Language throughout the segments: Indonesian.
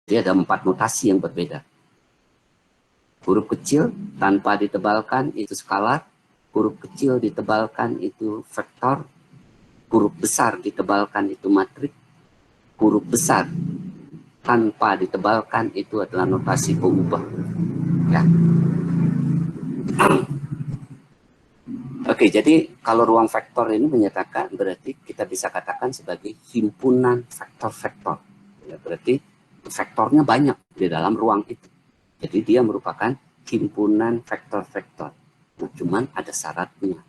Jadi ada 4 notasi yang berbeda. Huruf kecil tanpa ditebalkan itu skalar, huruf kecil ditebalkan itu vektor, huruf besar ditebalkan itu matrik, huruf besar tanpa ditebalkan itu adalah notasi pengubah. Ya. Oke, jadi kalau ruang vektor ini menyatakan berarti kita bisa katakan sebagai himpunan vektor-vektor. Ya, berarti vektornya banyak di dalam ruang itu. Jadi dia merupakan himpunan vektor-vektor. Nah, cuman ada syaratnya.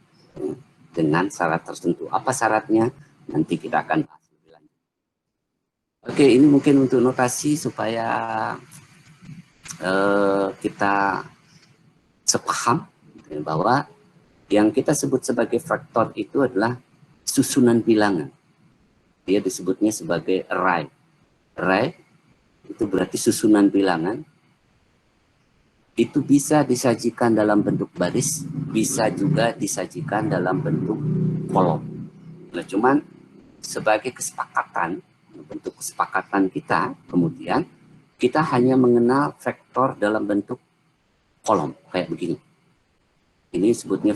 Dengan syarat tertentu. Apa syaratnya? Nanti kita akan bahas lebih lanjut. Oke, ini mungkin untuk notasi supaya kita sepaham bahwa yang kita sebut sebagai vektor itu adalah susunan bilangan. Dia disebutnya sebagai array. Array itu berarti susunan bilangan. Itu bisa disajikan dalam bentuk baris, bisa juga disajikan dalam bentuk kolom. Nah, cuman sebagai kesepakatan, bentuk kesepakatan kita, kemudian kita hanya mengenal vektor dalam bentuk kolom, kayak begini. Ini sebutnya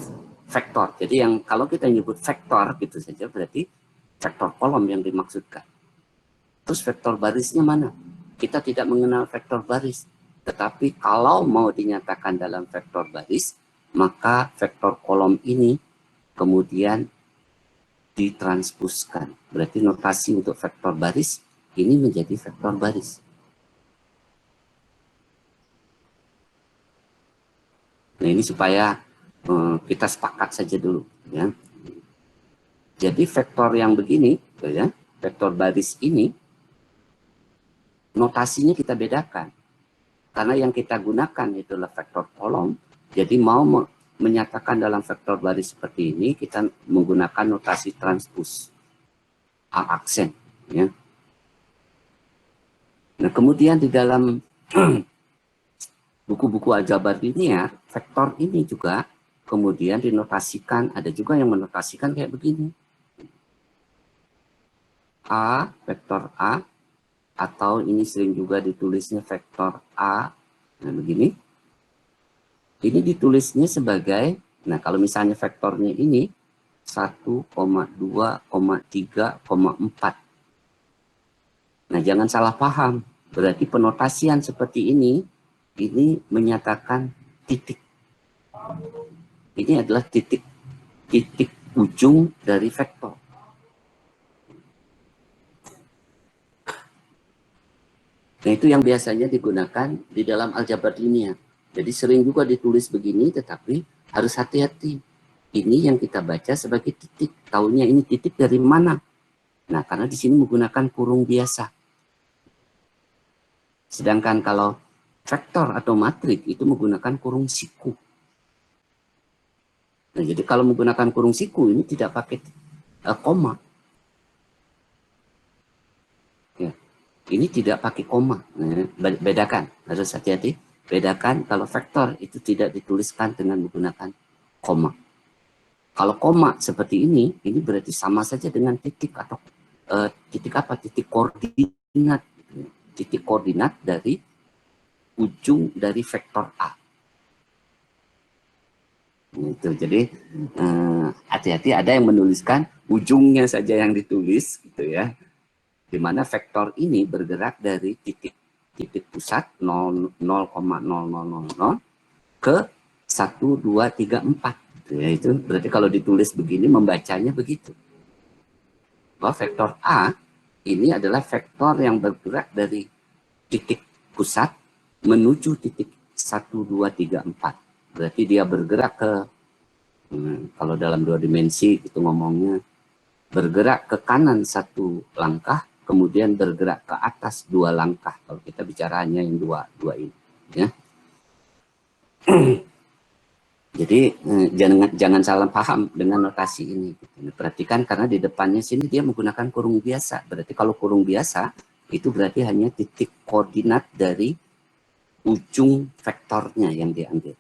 vektor. Jadi yang kalau kita nyebut vektor gitu saja berarti vektor kolom yang dimaksudkan. Terus vektor barisnya mana? Kita tidak mengenal vektor baris. Tetapi kalau mau dinyatakan dalam vektor baris, maka vektor kolom ini kemudian ditranspuskan. Berarti notasi untuk vektor baris ini menjadi vektor baris. Nah, ini supaya kita sepakat saja dulu, ya. Jadi vektor yang begini, ya, vektor baris ini notasinya kita bedakan. Karena yang kita gunakan itulah vektor kolom. Jadi mau menyatakan dalam vektor baris seperti ini, kita menggunakan notasi transpus A aksen, ya. Nah, kemudian di dalam buku-buku aljabar linear, vektor ini juga kemudian dinotasikan, ada juga yang menotasikan kayak begini. A, vektor A, atau ini sering juga ditulisnya vektor A, nah begini. Ini ditulisnya sebagai, nah kalau misalnya vektornya ini 1,2,3,4. Nah jangan salah paham, berarti penotasian seperti ini menyatakan titik. Ini adalah titik ujung dari vektor. Nah itu yang biasanya digunakan di dalam aljabar linear. Jadi sering juga ditulis begini, tetapi harus hati-hati. Ini yang kita baca sebagai titik. Tahunya ini titik dari mana? Nah karena di sini menggunakan kurung biasa. Sedangkan kalau vektor atau matrik itu menggunakan kurung siku. Nah, jadi kalau menggunakan kurung siku ini tidak pakai koma. Ya. Ini tidak pakai koma. Nah, bedakan, harus hati-hati. Bedakan kalau vektor itu tidak dituliskan dengan menggunakan koma. Kalau koma seperti ini berarti sama saja dengan titik atau titik apa? Titik koordinat. Titik koordinat dari ujung dari vektor A. Gitu. Jadi hati-hati ada yang menuliskan ujungnya saja yang ditulis gitu ya. Di mana vektor ini bergerak dari titik pusat 0,0000 ke 1, 2, 3, 4. Ya, itu berarti kalau ditulis begini membacanya begitu. Bahwa vektor A ini adalah vektor yang bergerak dari titik pusat menuju titik 1, 2, 3, 4. Berarti dia bergerak ke, kalau dalam 2 dimensi itu ngomongnya, bergerak ke kanan 1 langkah, kemudian bergerak ke atas 2 langkah. Kalau kita bicara hanya yang dua ini. Ya. Jadi jangan salah paham dengan notasi ini. Perhatikan karena di depannya sini dia menggunakan kurung biasa. Berarti kalau kurung biasa, itu berarti hanya titik koordinat dari ujung vektornya yang diambil.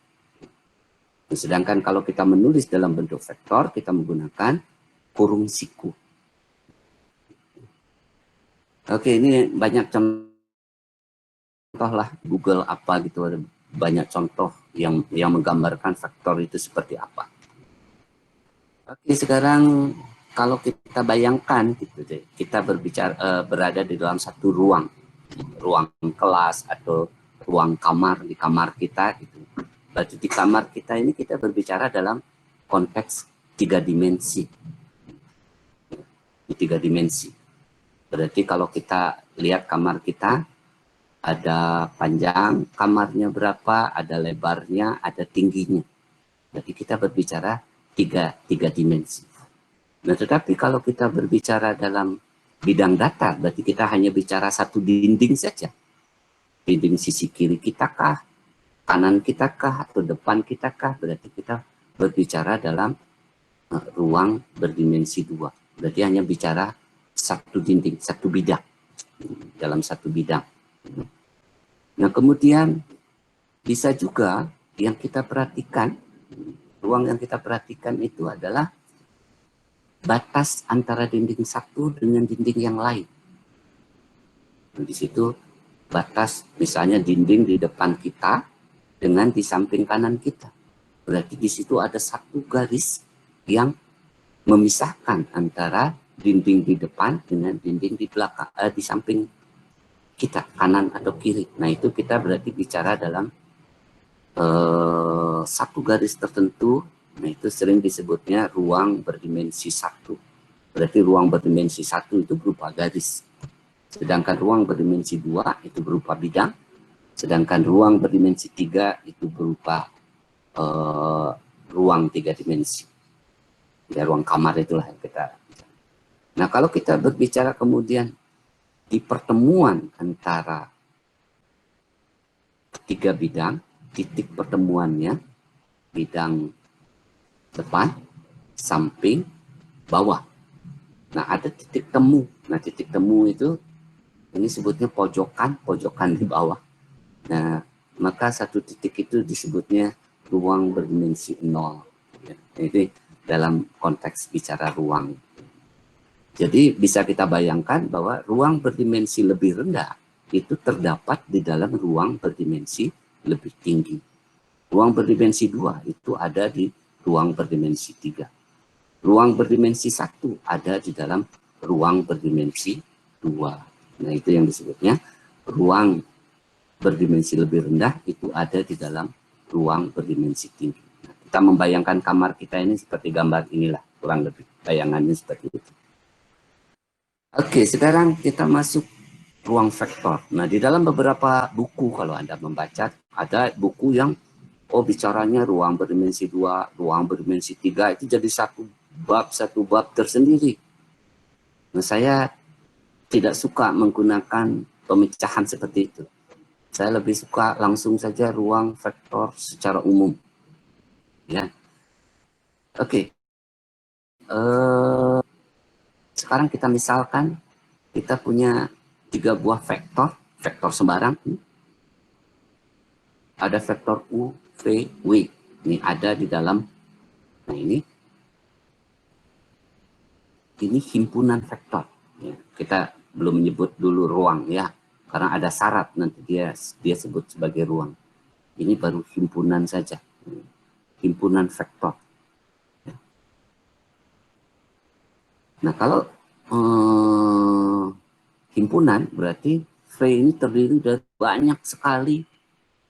Sedangkan kalau kita menulis dalam bentuk vektor, kita menggunakan kurung siku. Oke, ini banyak contoh. lah Google apa gitu, ada banyak contoh yang menggambarkan faktor itu seperti apa. Oke, sekarang kalau kita bayangkan gitu deh, kita berada di dalam satu ruang kelas atau ruang kamar, di kamar kita gitu. Berarti di kamar kita ini kita berbicara dalam konteks 3 dimensi. Di 3 dimensi. Berarti kalau kita lihat kamar kita, ada panjang kamarnya berapa, ada lebarnya, ada tingginya. Berarti kita berbicara tiga dimensi. Nah, tetapi kalau kita berbicara dalam bidang datar, berarti kita hanya bicara satu dinding saja. Dinding sisi kiri kita kah, kanan kita kah, atau depan kita kah, berarti kita berbicara dalam ruang berdimensi 2. Berarti hanya bicara satu dinding, satu bidang, dalam satu bidang. Nah, kemudian bisa juga yang kita perhatikan, ruang yang kita perhatikan itu adalah batas antara dinding satu dengan dinding yang lain. Nah, di situ batas, misalnya dinding di depan kita dengan di samping kanan kita. Berarti di situ ada satu garis yang memisahkan antara dinding di depan dengan dinding di belakang, di samping kita, kanan atau kiri. Nah, itu kita berarti bicara dalam satu garis tertentu. Nah, itu sering disebutnya ruang berdimensi 1. Berarti ruang berdimensi 1 itu berupa garis. Sedangkan ruang berdimensi 2 itu berupa bidang. Sedangkan ruang berdimensi 3 itu berupa ruang 3 dimensi. Ya, ruang kamar itulah yang kita. Nah, kalau kita berbicara kemudian di pertemuan antara ketiga bidang, titik pertemuannya, bidang depan, samping, bawah. Nah, ada titik temu. Nah, titik temu itu, ini sebutnya pojokan di bawah. Nah, maka satu titik itu disebutnya ruang berdimensi 0. Ya, ini dalam konteks bicara ruang. Jadi bisa kita bayangkan bahwa ruang berdimensi lebih rendah itu terdapat di dalam ruang berdimensi lebih tinggi. Ruang berdimensi 2 itu ada di ruang berdimensi 3. Ruang berdimensi 1 ada di dalam ruang berdimensi 2. Nah, itu yang disebutnya ruang berdimensi lebih rendah itu ada di dalam ruang berdimensi tinggi. Nah, kita membayangkan kamar kita ini seperti gambar inilah, kurang lebih bayangannya seperti itu. Oke, sekarang kita masuk ruang vektor. Nah, di dalam beberapa buku kalau Anda membaca, ada buku yang bicaranya ruang berdimensi 2, ruang berdimensi 3 itu jadi satu bab tersendiri. Nah, saya tidak suka menggunakan pemecahan seperti itu. Saya lebih suka langsung saja ruang vektor secara umum. Ya. Oke. Sekarang kita misalkan kita punya 3 buah vektor sembarang. Ada vektor U, V, W. Ini ada di dalam, nah ini himpunan vektor. Ya, kita belum menyebut dulu ruang ya, karena ada syarat nanti dia sebut sebagai ruang. Ini baru himpunan saja, himpunan vektor. Ya. Nah, kalau himpunan berarti V ini terdiri dari banyak sekali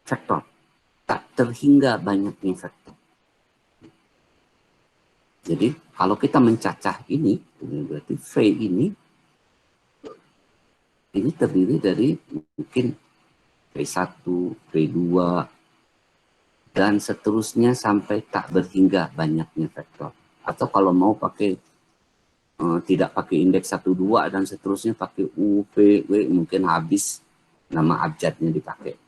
vektor, tak terhingga banyaknya vektor. Jadi kalau kita mencacah ini berarti V ini terdiri dari mungkin V1, V2 dan seterusnya sampai tak berhingga banyaknya vektor. Atau kalau mau pakai tidak pakai indeks 1, 2 dan seterusnya pakai U, V, W, mungkin habis nama abjadnya dipakai.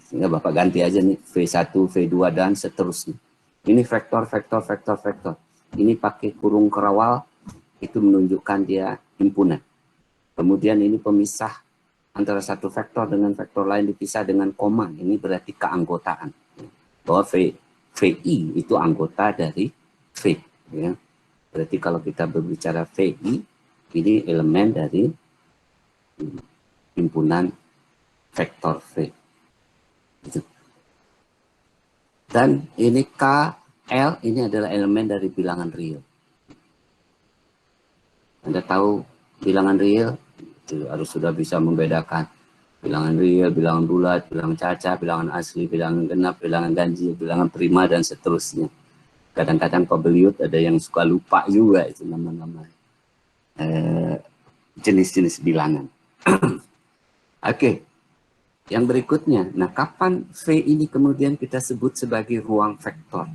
Sehingga Bapak ganti aja nih V1, V2 dan seterusnya. Ini vektor. Ini pakai kurung kerawal, itu menunjukkan dia himpunan. Kemudian ini pemisah antara satu vektor dengan vektor lain dipisah dengan koma. Ini berarti keanggotaan. Bahwa VI itu anggota dari V. Ya. Berarti kalau kita berbicara VI, ini elemen dari himpunan vektor V. Gitu. Dan ini K, L ini adalah elemen dari bilangan real. Anda tahu bilangan real, itu harus sudah bisa membedakan bilangan real, bilangan bulat, bilangan caca, bilangan asli, bilangan genap, bilangan ganjil, bilangan prima, dan seterusnya. Kadang-kadang pebeliut ada yang suka lupa juga itu nama-nama jenis-jenis bilangan. Oke, yang berikutnya. Nah, kapan V ini kemudian kita sebut sebagai ruang vektor?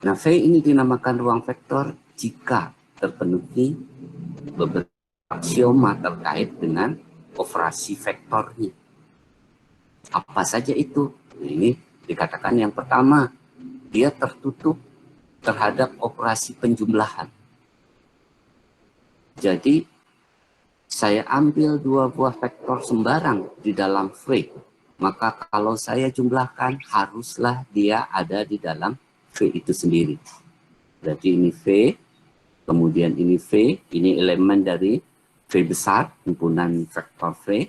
Nah, V ini dinamakan ruang vektor jika terpenuhi beberapa aksioma terkait dengan operasi vektornya. Apa saja itu? Nah, ini dikatakan yang pertama, dia tertutup terhadap operasi penjumlahan. Jadi, saya ambil dua buah vektor sembarang di dalam V, maka kalau saya jumlahkan, haruslah dia ada di dalam V itu sendiri. Berarti ini V, kemudian ini V, ini elemen dari V besar, himpunan vektor V.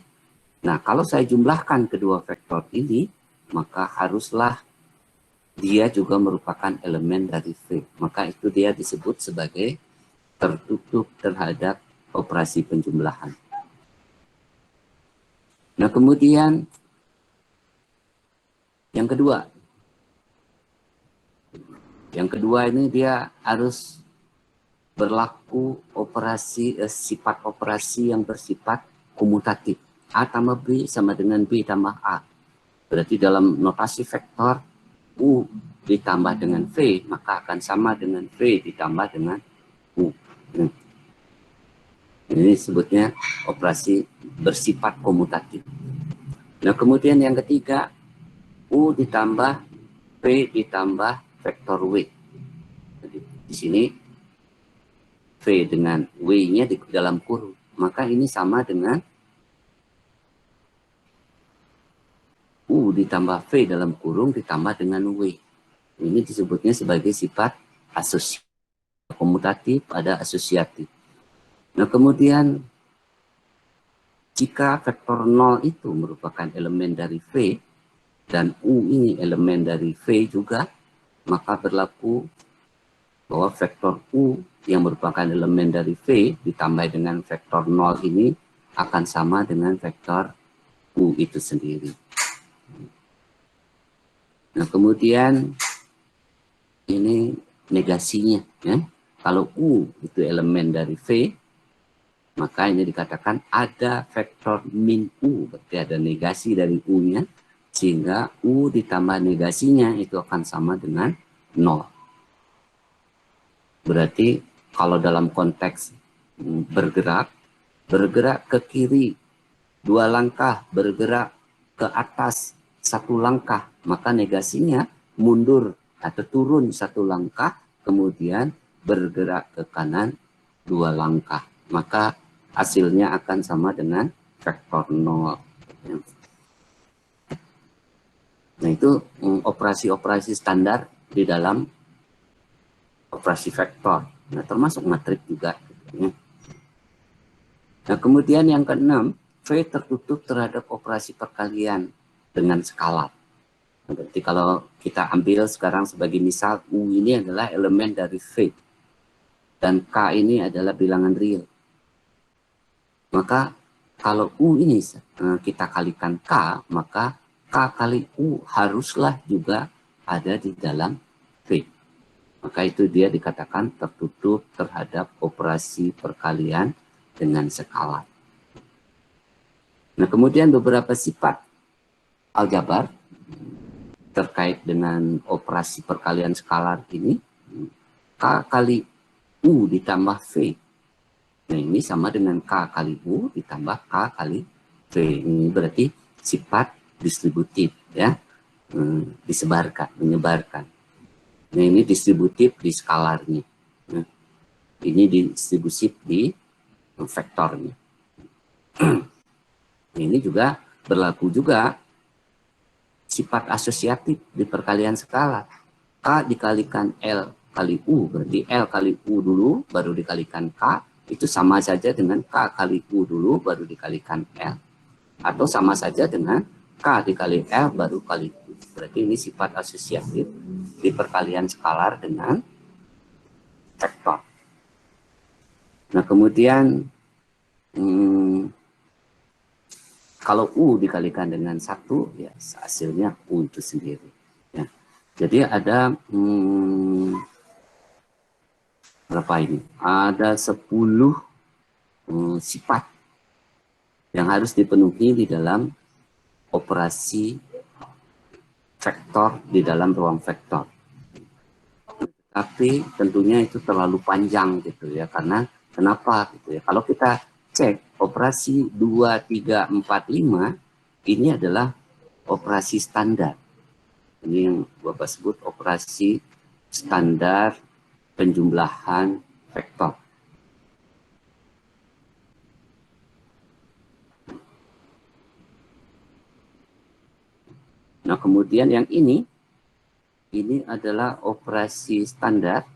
Nah, kalau saya jumlahkan kedua vektor ini, maka haruslah dia juga merupakan elemen dari V. Maka itu dia disebut sebagai tertutup terhadap operasi penjumlahan. Nah, kemudian yang kedua. Yang kedua ini dia harus berlaku operasi, sifat operasi yang bersifat komutatif. A tambah B sama dengan B tambah A. Berarti dalam notasi vektor, U ditambah dengan V, maka akan sama dengan V ditambah dengan U. Ini sebutnya operasi bersifat komutatif. Nah, kemudian yang ketiga, U ditambah V ditambah vektor W. Jadi, di sini V dengan W-nya di dalam kurung. Maka ini sama dengan U ditambah V dalam kurung ditambah dengan W. Ini disebutnya sebagai sifat asosiatif. Komutatif ada asosiatif. Nah, kemudian jika vektor 0 itu merupakan elemen dari V dan U ini elemen dari V juga, maka berlaku bahwa vektor U yang merupakan elemen dari V ditambah dengan vektor 0 ini akan sama dengan vektor U itu sendiri. Nah, kemudian ini negasinya. Ya. Kalau U itu elemen dari V, maka ini dikatakan ada vektor min U, berarti ada negasi dari U-nya, sehingga U ditambah negasinya itu akan sama dengan 0. Berarti kalau dalam konteks bergerak ke kiri 2 langkah, bergerak ke atas 1 langkah, maka negasinya mundur atau turun 1 langkah, kemudian bergerak ke kanan 2 langkah. Maka hasilnya akan sama dengan vektor 0. Nah, itu operasi-operasi standar di dalam operasi vektor. Nah, termasuk matrik juga. Nah, kemudian yang keenam, V tertutup terhadap operasi perkalian dengan skalar. Berarti kalau kita ambil sekarang sebagai misal, U ini adalah elemen dari V. Dan K ini adalah bilangan real. Maka kalau U ini kita kalikan K, maka K kali U haruslah juga ada di dalam V. Maka itu dia dikatakan tertutup terhadap operasi perkalian dengan skalar. Nah, kemudian beberapa sifat aljabar terkait dengan operasi perkalian skalar ini, K kali U ditambah V. Nah, ini sama dengan K kali U ditambah K kali V. Ini berarti sifat distributif, ya, menyebarkan. Nah, ini distributif di skalarnya. Nah, ini distributif di vektornya. Ini juga berlaku juga sifat asosiatif di perkalian skalar. K dikalikan L kali U, berarti L kali U dulu, baru dikalikan K, itu sama saja dengan K kali U dulu baru dikalikan L, atau sama saja dengan K dikali L baru kali U. Berarti ini sifat asosiatif di perkalian skalar dengan vektor. Nah kemudian kalau U dikalikan dengan 1, ya hasilnya U itu sendiri. Ya. Jadi ada berapa ini? Ada 10 sifat yang harus dipenuhi di dalam operasi vektor di dalam ruang vektor. Tapi tentunya itu terlalu panjang gitu ya, karena kenapa gitu ya? Kalau kita cek operasi 2, 3, 4, 5 ini adalah operasi standar. Ini yang Bapak sebut operasi standar penjumlahan vektor. Nah, kemudian yang ini adalah operasi standar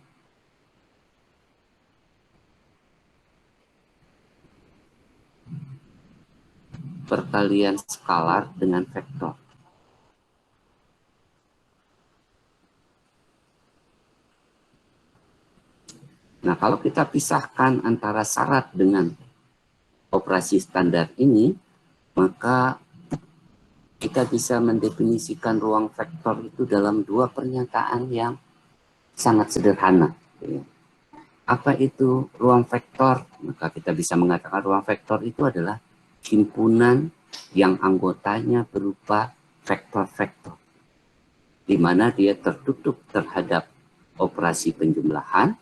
perkalian skalar dengan vektor. Nah, kalau kita pisahkan antara syarat dengan operasi standar ini, maka kita bisa mendefinisikan ruang vektor itu dalam 2 pernyataan yang sangat sederhana. Apa itu ruang vektor? Maka kita bisa mengatakan ruang vektor itu adalah himpunan yang anggotanya berupa vektor-vektor, di mana dia tertutup terhadap operasi penjumlahan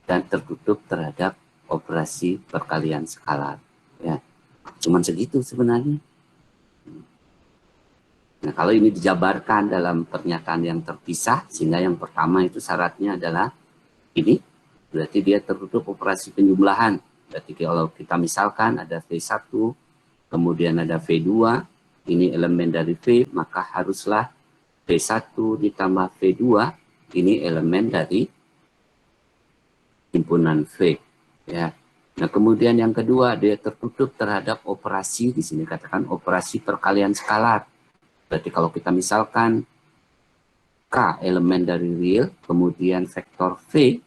dan tertutup terhadap operasi perkalian skalar. Ya, cuman segitu sebenarnya. Nah, kalau ini dijabarkan dalam pernyataan yang terpisah, sehingga yang pertama itu syaratnya adalah ini, berarti dia tertutup operasi penjumlahan. Berarti kalau kita misalkan ada V1, kemudian ada V2, ini elemen dari V, maka haruslah V1 ditambah V2, ini elemen dari himpunan V. Ya. Nah, kemudian yang kedua, dia tertutup terhadap operasi, di sini katakan operasi perkalian skalar. Berarti kalau kita misalkan K elemen dari real, kemudian vektor V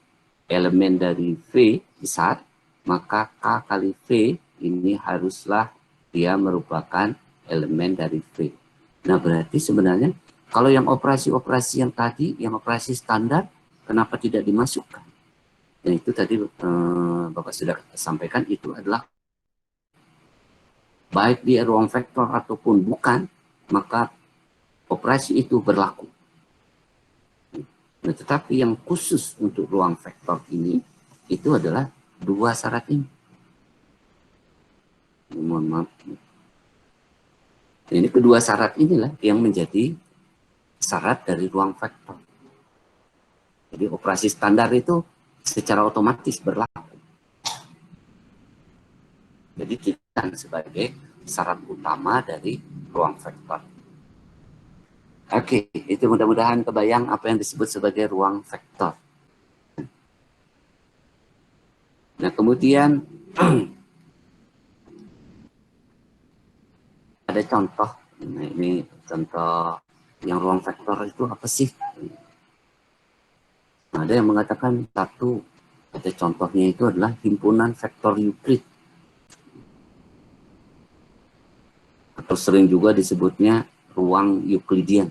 elemen dari V besar, maka K kali V ini haruslah dia merupakan elemen dari V. Nah, berarti sebenarnya kalau yang operasi-operasi yang tadi, yang operasi standar, kenapa tidak dimasukkan? Dan itu tadi Bapak sudah sampaikan, itu adalah baik di ruang vektor ataupun bukan, maka operasi itu berlaku. Nah, tetapi yang khusus untuk ruang vektor ini, itu adalah 2 syarat ini. Mohon maaf. Ini kedua syarat inilah yang menjadi syarat dari ruang vektor. Jadi operasi standar itu secara otomatis berlaku. Jadi kita sebagai syarat utama dari ruang vektor. Oke, itu mudah-mudahan kebayang apa yang disebut sebagai ruang vektor. Nah, kemudian ada contoh. Nah, ini contoh yang ruang vektor itu apa sih? Nah, ada yang mengatakan satu, ada contohnya itu adalah himpunan vektor Euclid. Atau sering juga disebutnya ruang Euclidean.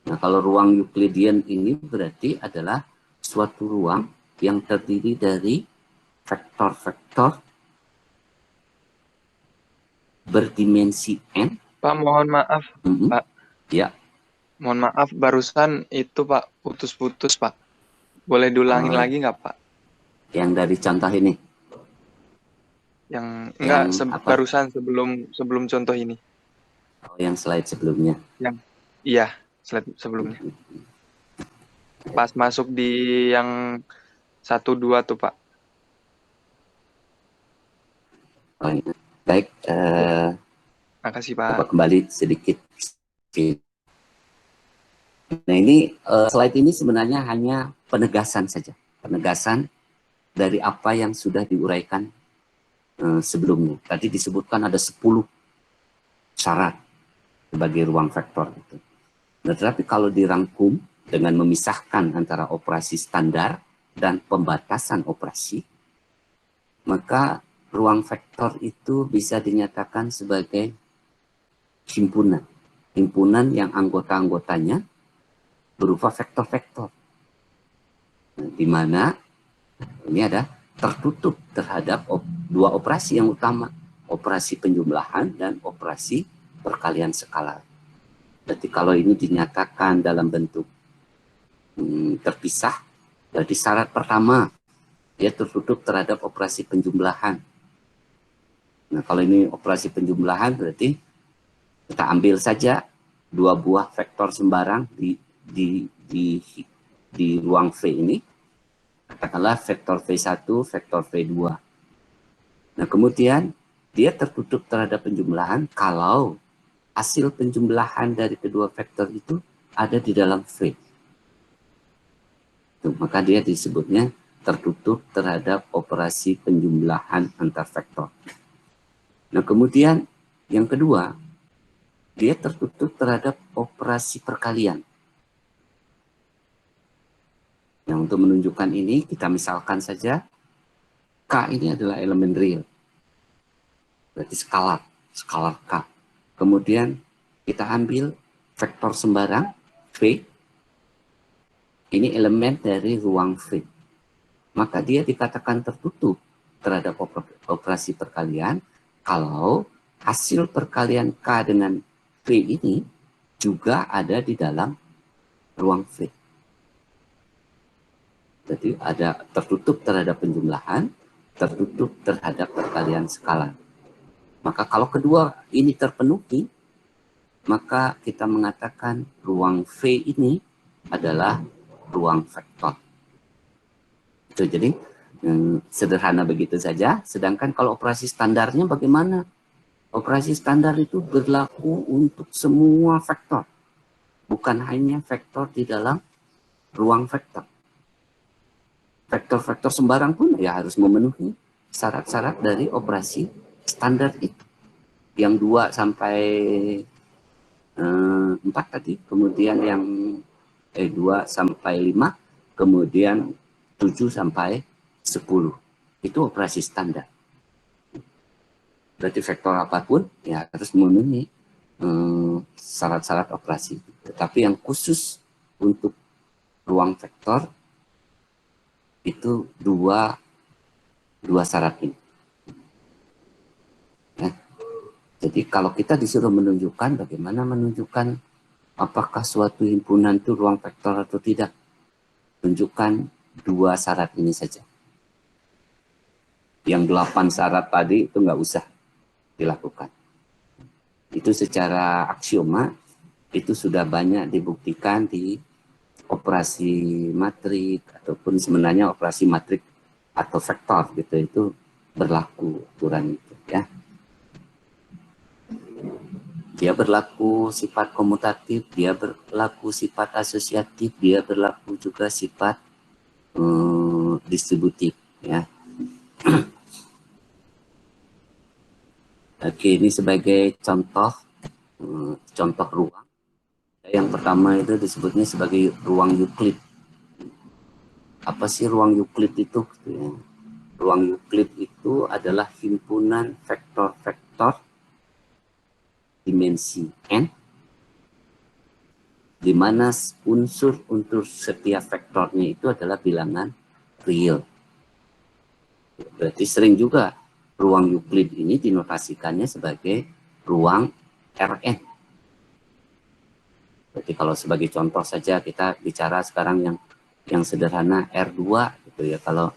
Nah, kalau ruang Euclidean ini berarti adalah suatu ruang yang terdiri dari vektor-vektor berdimensi n. Pak, mohon maaf, Pak. Ya. Mohon maaf, barusan itu Pak putus-putus Pak. Boleh diulangin lagi nggak Pak? Yang dari contoh ini? Yang enggak, barusan sebelum contoh ini. Oh, yang slide sebelumnya. Iya, slide sebelumnya. Pas masuk di yang 1-2 tuh Pak. Oh, iya. Baik. Makasih Pak. Coba kembali sedikit. Nah, ini slide ini sebenarnya hanya penegasan saja. Penegasan dari apa yang sudah diuraikan sebelumnya. Tadi disebutkan ada 10 syarat sebagai ruang vektor itu. Nah, tetapi kalau dirangkum dengan memisahkan antara operasi standar dan pembatasan operasi, maka ruang vektor itu bisa dinyatakan sebagai himpunan. Himpunan yang anggota-anggotanya berupa vektor-vektor. Nah, di mana ini ada tertutup terhadap dua operasi yang utama, operasi penjumlahan dan operasi perkalian skala. Jadi kalau ini dinyatakan dalam bentuk terpisah, berarti syarat pertama dia tertutup terhadap operasi penjumlahan. Nah, kalau ini operasi penjumlahan berarti kita ambil saja dua buah vektor sembarang di ruang V ini, katakanlah vektor V1, vektor V2. Nah, kemudian dia tertutup terhadap penjumlahan kalau hasil penjumlahan dari kedua vektor itu ada di dalam V. Tuh, maka dia disebutnya tertutup terhadap operasi penjumlahan antar vektor. Nah, kemudian yang kedua, dia tertutup terhadap operasi perkalian. Yang untuk menunjukkan ini, kita misalkan saja K ini adalah elemen real. Berarti skalar K. Kemudian kita ambil vektor sembarang V. Ini elemen dari ruang V. Maka dia dikatakan tertutup terhadap operasi perkalian kalau hasil perkalian K dengan V ini juga ada di dalam ruang V. Jadi ada tertutup terhadap penjumlahan, tertutup terhadap perkalian skala. Maka kalau kedua ini terpenuhi, maka kita mengatakan ruang V ini adalah ruang vektor. Itu jadi sederhana begitu saja. Sedangkan kalau operasi standarnya bagaimana? Operasi standar itu berlaku untuk semua vektor. Bukan hanya vektor di dalam ruang vektor. Vektor-vektor sembarang pun ya harus memenuhi syarat-syarat dari operasi standar itu. Yang 2 sampai 4 tadi, kemudian yang 2 sampai 5, kemudian 7 sampai 10. Itu operasi standar. Berarti vektor apapun ya harus memenuhi syarat-syarat operasi. Tetapi yang khusus untuk ruang vektor itu dua syarat ini. Ya. Jadi kalau kita disuruh menunjukkan, bagaimana menunjukkan apakah suatu himpunan itu ruang vektor atau tidak, tunjukkan dua syarat ini saja. Yang 8 syarat tadi itu nggak usah dilakukan. Itu secara aksioma itu sudah banyak dibuktikan di operasi matrik ataupun sebenarnya operasi matrik atau vektor gitu, itu berlaku aturan itu ya. Dia berlaku sifat komutatif, dia berlaku sifat asosiatif, dia berlaku juga sifat distributif ya. Oke, ini sebagai contoh ruang. Yang pertama itu disebutnya sebagai ruang Euclid. Apa sih ruang Euclid itu? Ruang Euclid itu adalah himpunan vektor-vektor dimensi n, di mana unsur untuk setiap vektornya itu adalah bilangan real. Berarti sering juga ruang Euclid ini dinotasikannya sebagai ruang Rn. Berarti kalau sebagai contoh saja kita bicara sekarang yang sederhana R2 gitu ya. Kalau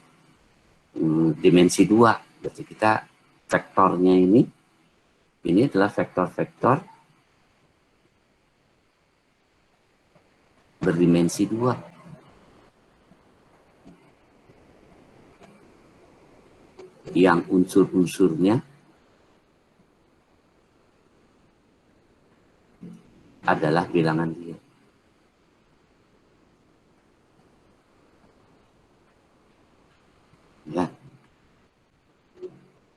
dimensi 2, berarti kita vektornya ini adalah vektor-vektor berdimensi 2. Yang unsur-unsurnya adalah bilangan real.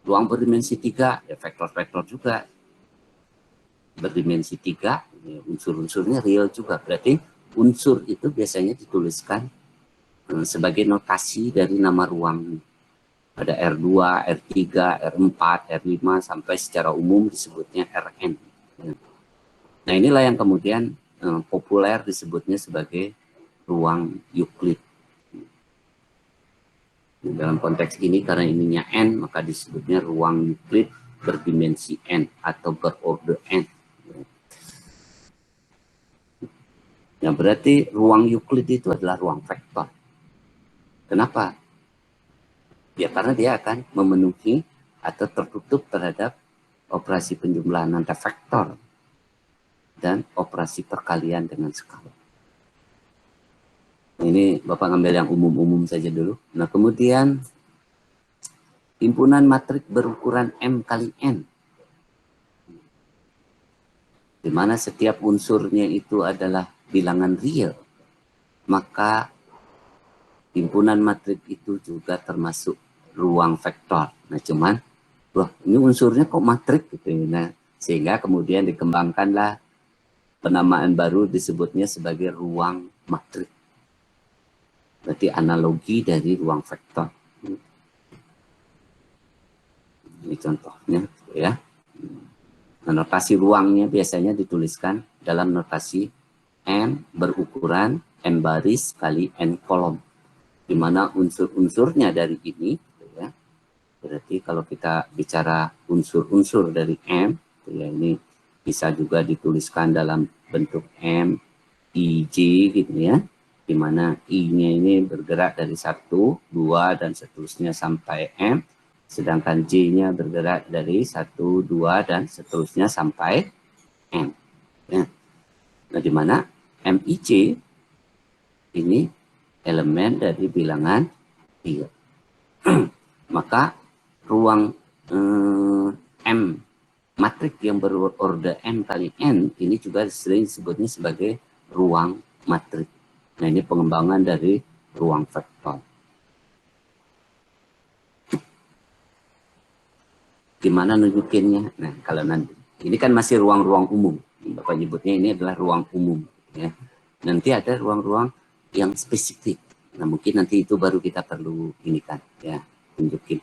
Ruang berdimensi 3, ya vektor-vektor juga berdimensi 3, ya, unsur-unsurnya real juga. Berarti unsur itu biasanya dituliskan sebagai notasi dari nama ruang. Ada R2, R3, R4, R5, sampai secara umum disebutnya Rn. Nah inilah yang kemudian populer disebutnya sebagai ruang Euclid. Dalam konteks ini karena ininya N, maka disebutnya ruang Euclid berdimensi N atau berorder N. Nah berarti ruang Euclid itu adalah ruang vektor. Kenapa? Ya karena dia akan memenuhi atau tertutup terhadap operasi penjumlahan antar vektor dan operasi perkalian dengan skala. Ini Bapak ngambil yang umum-umum saja dulu. Nah kemudian himpunan matrik berukuran M kali N, di mana setiap unsurnya itu adalah bilangan real, maka himpunan matrik itu juga termasuk ruang vektor. Nah cuman, wah ini unsurnya kok matrik gitu. Nah sehingga kemudian dikembangkanlah penamaan baru disebutnya sebagai ruang matrik. Berarti analogi dari ruang vektor. Ini contohnya ya. Nah, notasi ruangnya biasanya dituliskan dalam notasi M berukuran M baris kali N kolom. Di mana unsur-unsurnya dari ini, ya, berarti kalau kita bicara unsur-unsur dari M, ya, ini bisa juga dituliskan dalam bentuk M, I, J gitu ya, di mana I-nya ini bergerak dari 1, 2, dan seterusnya sampai M, sedangkan J-nya bergerak dari 1, 2, dan seterusnya sampai M. Ya. Nah, di mana MIC ini elemen dari bilangan 3. Maka ruang M matrik yang berorder M kali N ini juga sering disebutnya sebagai ruang matrik. Nah ini pengembangan dari ruang vektor. Gimana nunjukinnya? Nah kalau nanti ini kan masih ruang-ruang umum. Bapak nyebutnya ini adalah ruang umum. Ya. Nanti ada ruang-ruang yang spesifik. Nah mungkin nanti itu baru kita perlu ini kan ya tunjukin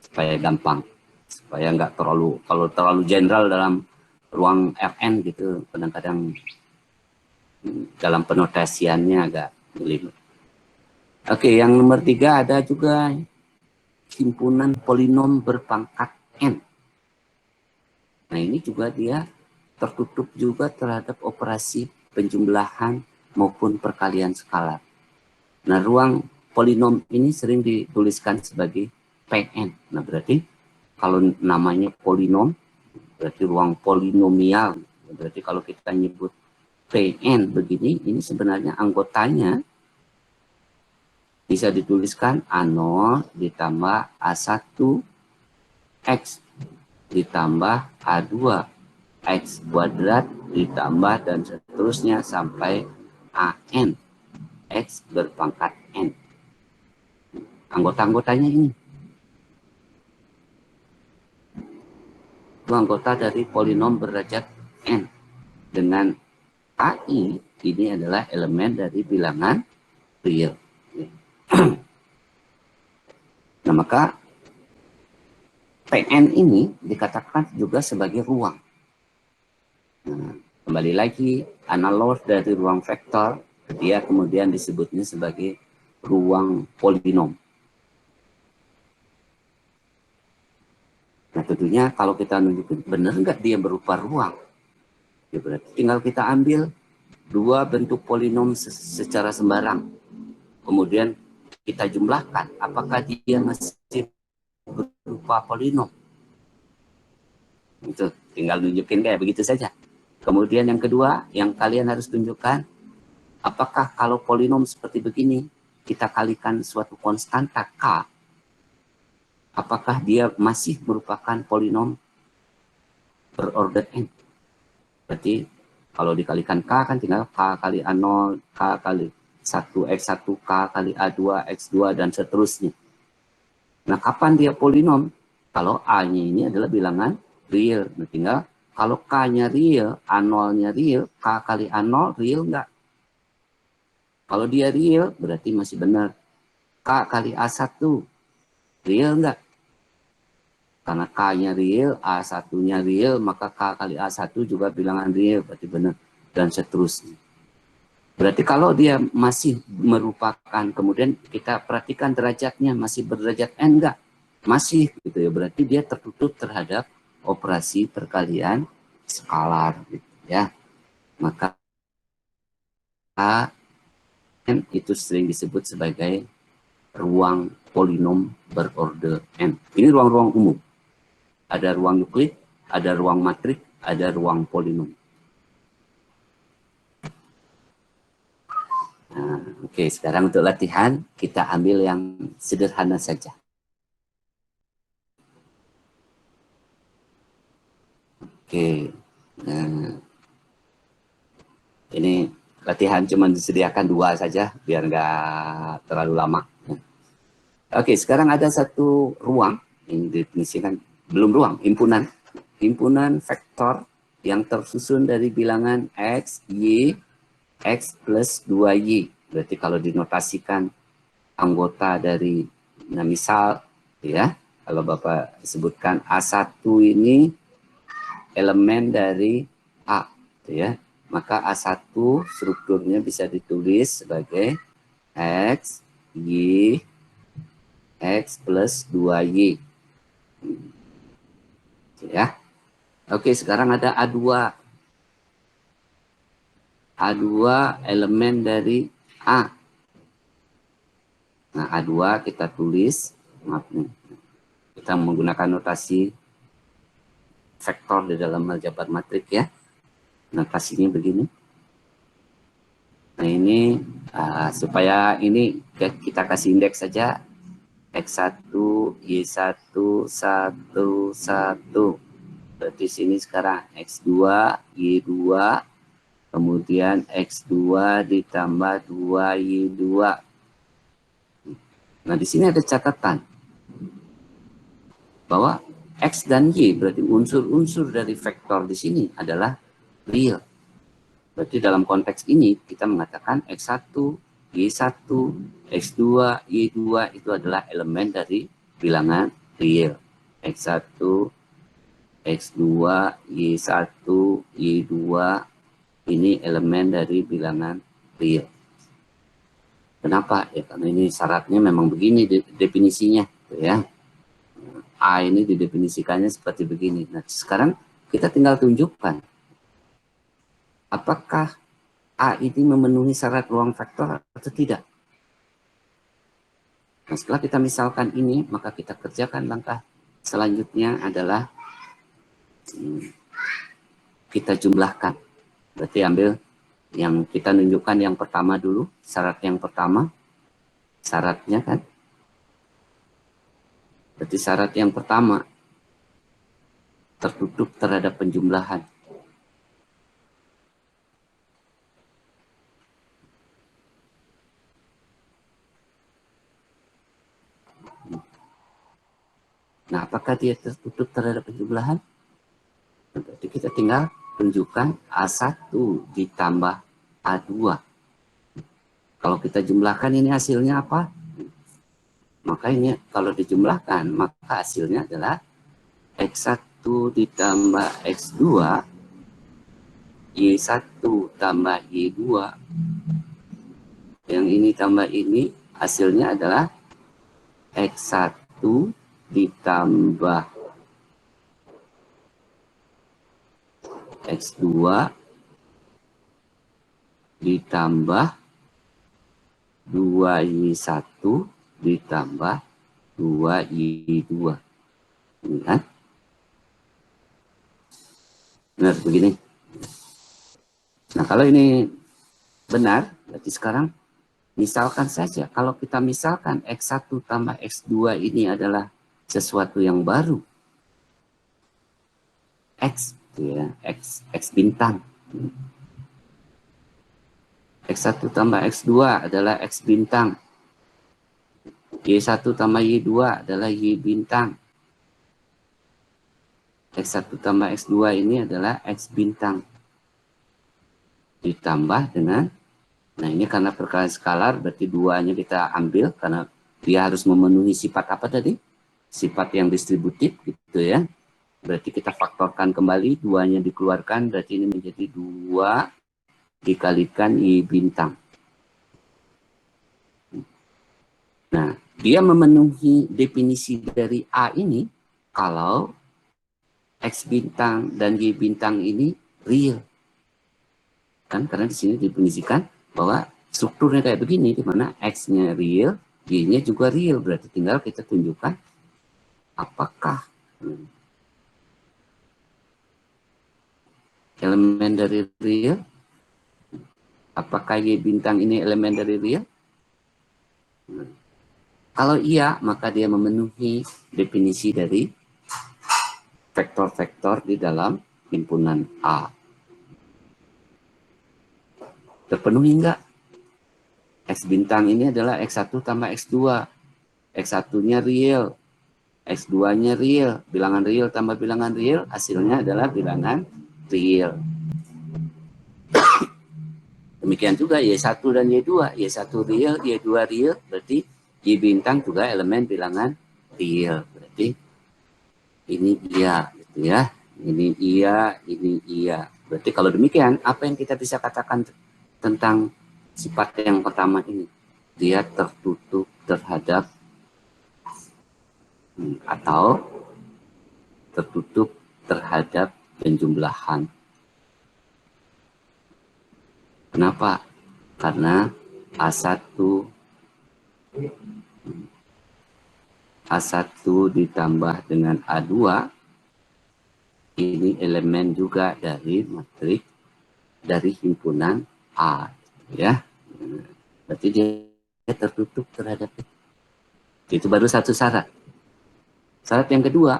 supaya gampang, supaya nggak terlalu, kalau terlalu general dalam ruang Rn gitu kadang-kadang dalam penotasiannya agak belibet. Oke, yang nomor 3 ada juga himpunan polinom berpangkat n. Nah ini juga dia tertutup juga terhadap operasi penjumlahan maupun perkalian skalar. Nah, ruang polinom ini sering dituliskan sebagai Pn. Nah, berarti kalau namanya polinom, berarti ruang polinomial. Berarti kalau kita nyebut Pn begini, ini sebenarnya anggotanya bisa dituliskan A0 ditambah A1 X ditambah A2 X kuadrat ditambah dan seterusnya sampai AN. X berpangkat N. Anggota-anggotanya ini. Itu anggota dari polinom berderajat N. Dengan AI, ini adalah elemen dari bilangan real. Nah, maka Pn ini dikatakan juga sebagai ruang. Nah, kembali lagi, analog dari ruang vektor, dia kemudian disebutnya sebagai ruang polinom. Nah tentunya kalau kita nunjukin benar nggak dia berupa ruang, ya berarti tinggal kita ambil dua bentuk polinom secara sembarang, kemudian kita jumlahkan, apakah dia masih berupa polinom? Itu tinggal nunjukin kayak begitu saja. Kemudian yang kedua, yang kalian harus tunjukkan, apakah kalau polinom seperti begini, kita kalikan suatu konstanta K, apakah dia masih merupakan polinom berorder N? Berarti kalau dikalikan K kan tinggal K kali A0, K kali 1X1, K kali A2, X2, dan seterusnya. Nah, kapan dia polinom? Kalau A-nya ini adalah bilangan real. Nah, tinggal kalau K-nya real, A0-nya real, K kali A0 real enggak? Kalau dia real, berarti masih benar. K kali A1 real enggak? Karena K-nya real, A1-nya real, maka K kali A1 juga bilangan real, berarti benar. Dan seterusnya. Berarti kalau dia masih merupakan, kemudian kita perhatikan derajatnya, masih berderajat N enggak? Masih, gitu ya. Berarti dia tertutup terhadap operasi perkalian skalar, gitu ya. Maka N itu sering disebut sebagai ruang polinom berorder N. Ini ruang-ruang umum. Ada ruang Euclid, ada ruang matrik, ada ruang polinom. Nah, oke, sekarang untuk latihan kita ambil yang sederhana saja. Oke, nah, ini latihan cuma disediakan 2 saja biar nggak terlalu lama. Oke, sekarang ada satu ruang yang didefinisikan, belum ruang, himpunan vektor yang tersusun dari bilangan X, Y, X plus 2Y. Berarti kalau dinotasikan anggota dari, nah misal ya, kalau Bapak sebutkan A1 ini elemen dari A, gitu ya. Maka A1 strukturnya bisa ditulis sebagai X, Y, X plus 2Y. Ya. Oke, sekarang ada A2. A2 elemen dari A. Nah, A2 kita tulis, maaf nih, kita menggunakan notasi vektor di dalam aljabar matrik ya. Notasinya begini. Nah ini supaya ini kita kasih indeks saja. X1, Y1, 1, 1. Berarti sini sekarang X2, Y2, kemudian X2 ditambah 2Y2. Nah di sini ada catatan bahwa X dan Y berarti unsur-unsur dari vektor di sini adalah real. Berarti dalam konteks ini kita mengatakan X1, Y1, X2, Y2 itu adalah elemen dari bilangan real. X1, X2, Y1, Y2 ini elemen dari bilangan real. Kenapa? Ya karena ini syaratnya memang begini definisinya, ya. A ini didefinisikannya seperti begini. Nah, sekarang kita tinggal tunjukkan apakah A ini memenuhi syarat ruang vektor atau tidak. Nah, setelah kita misalkan ini, maka kita kerjakan langkah selanjutnya adalah kita jumlahkan. Berarti ambil yang kita tunjukkan yang pertama dulu, syarat yang pertama, syaratnya kan. Berarti syarat yang pertama tertutup terhadap penjumlahan. Nah, apakah dia tertutup terhadap penjumlahan? Berarti kita tinggal tunjukkan A1 ditambah A2. Kalau kita jumlahkan ini hasilnya apa? Maka ini kalau dijumlahkan, maka hasilnya adalah X1 ditambah X2, Y1 tambah Y2. Yang ini tambah ini, hasilnya adalah X1 ditambah X2 ditambah 2Y1 ditambah 2Y2. Ini kan? Benar begini. Nah, kalau ini benar, berarti sekarang misalkan saja, kalau kita misalkan X1 tambah X2 ini adalah sesuatu yang baru. X, ya, X bintang. X1 tambah X2 adalah X bintang. Y1 tambah Y2 adalah Y bintang. X1 tambah X2 ini adalah X bintang. Ditambah dengan, nah ini karena perkalian skalar, berarti duanya kita ambil, karena dia harus memenuhi sifat apa tadi? Sifat yang distributif gitu ya. Berarti kita faktorkan kembali, duanya dikeluarkan, berarti ini menjadi 2 dikalikan I bintang. Nah, dia memenuhi definisi dari A ini kalau X bintang dan Y bintang ini real. Kan karena di sini definisikan bahwa strukturnya kayak begini, di mana X-nya real, Y-nya juga real. Berarti tinggal kita tunjukkan apakah elemen dari real, apakah Y bintang ini elemen dari real. Kalau iya, maka dia memenuhi definisi dari vektor-vektor di dalam himpunan A. Terpenuhi enggak? X bintang ini adalah X1 tambah X2. X1-nya real, X2-nya real. Bilangan real tambah bilangan real, hasilnya adalah bilangan real. Demikian juga Y1 dan Y2. Y1 real, Y2 real, berarti Y bintang juga elemen bilangan real. Berarti ini iya, gitu ya. Ini iya, ini iya. Berarti kalau demikian, apa yang kita bisa katakan tentang sifat yang pertama ini? Dia tertutup terhadap atau tertutup terhadap penjumlahan. Kenapa? Karena A1 ditambah dengan A2 ini elemen juga dari matrik dari himpunan A, ya. Berarti dia tertutup terhadap itu. Baru satu syarat. Syarat yang kedua,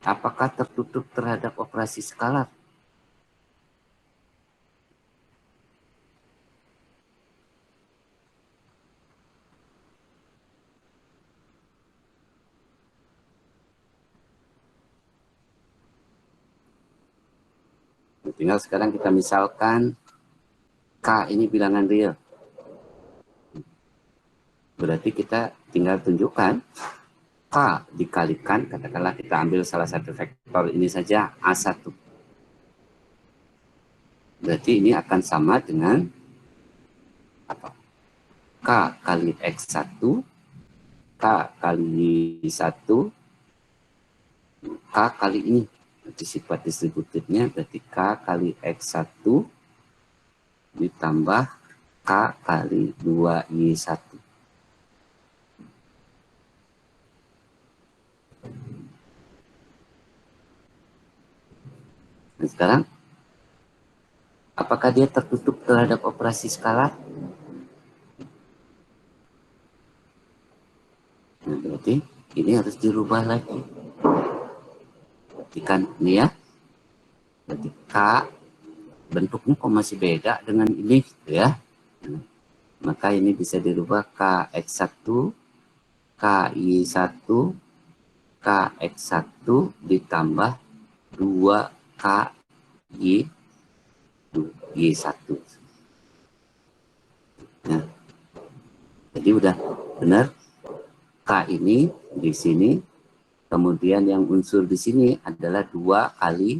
apakah tertutup terhadap operasi skalar? Tinggal sekarang kita misalkan K ini bilangan real. Berarti kita tinggal tunjukkan K dikalikan, katakanlah kita ambil salah satu vektor ini saja, A1. Berarti ini akan sama dengan apa? K kali X1, K kali 1, K kali ini. Berarti sifat distributifnya berarti K kali X1 ditambah K kali 2Y1. Nah, sekarang, apakah dia tertutup terhadap operasi skalar? Nah, berarti ini harus dirubah lagi. Berarti kan ini ya, berarti K bentuknya kok masih beda dengan ini, gitu ya. Nah, maka ini bisa dirubah KX1, KY1, KX1 ditambah 2KY1. Nah, jadi udah benar K ini di sini, kemudian yang unsur di sini adalah 2 kali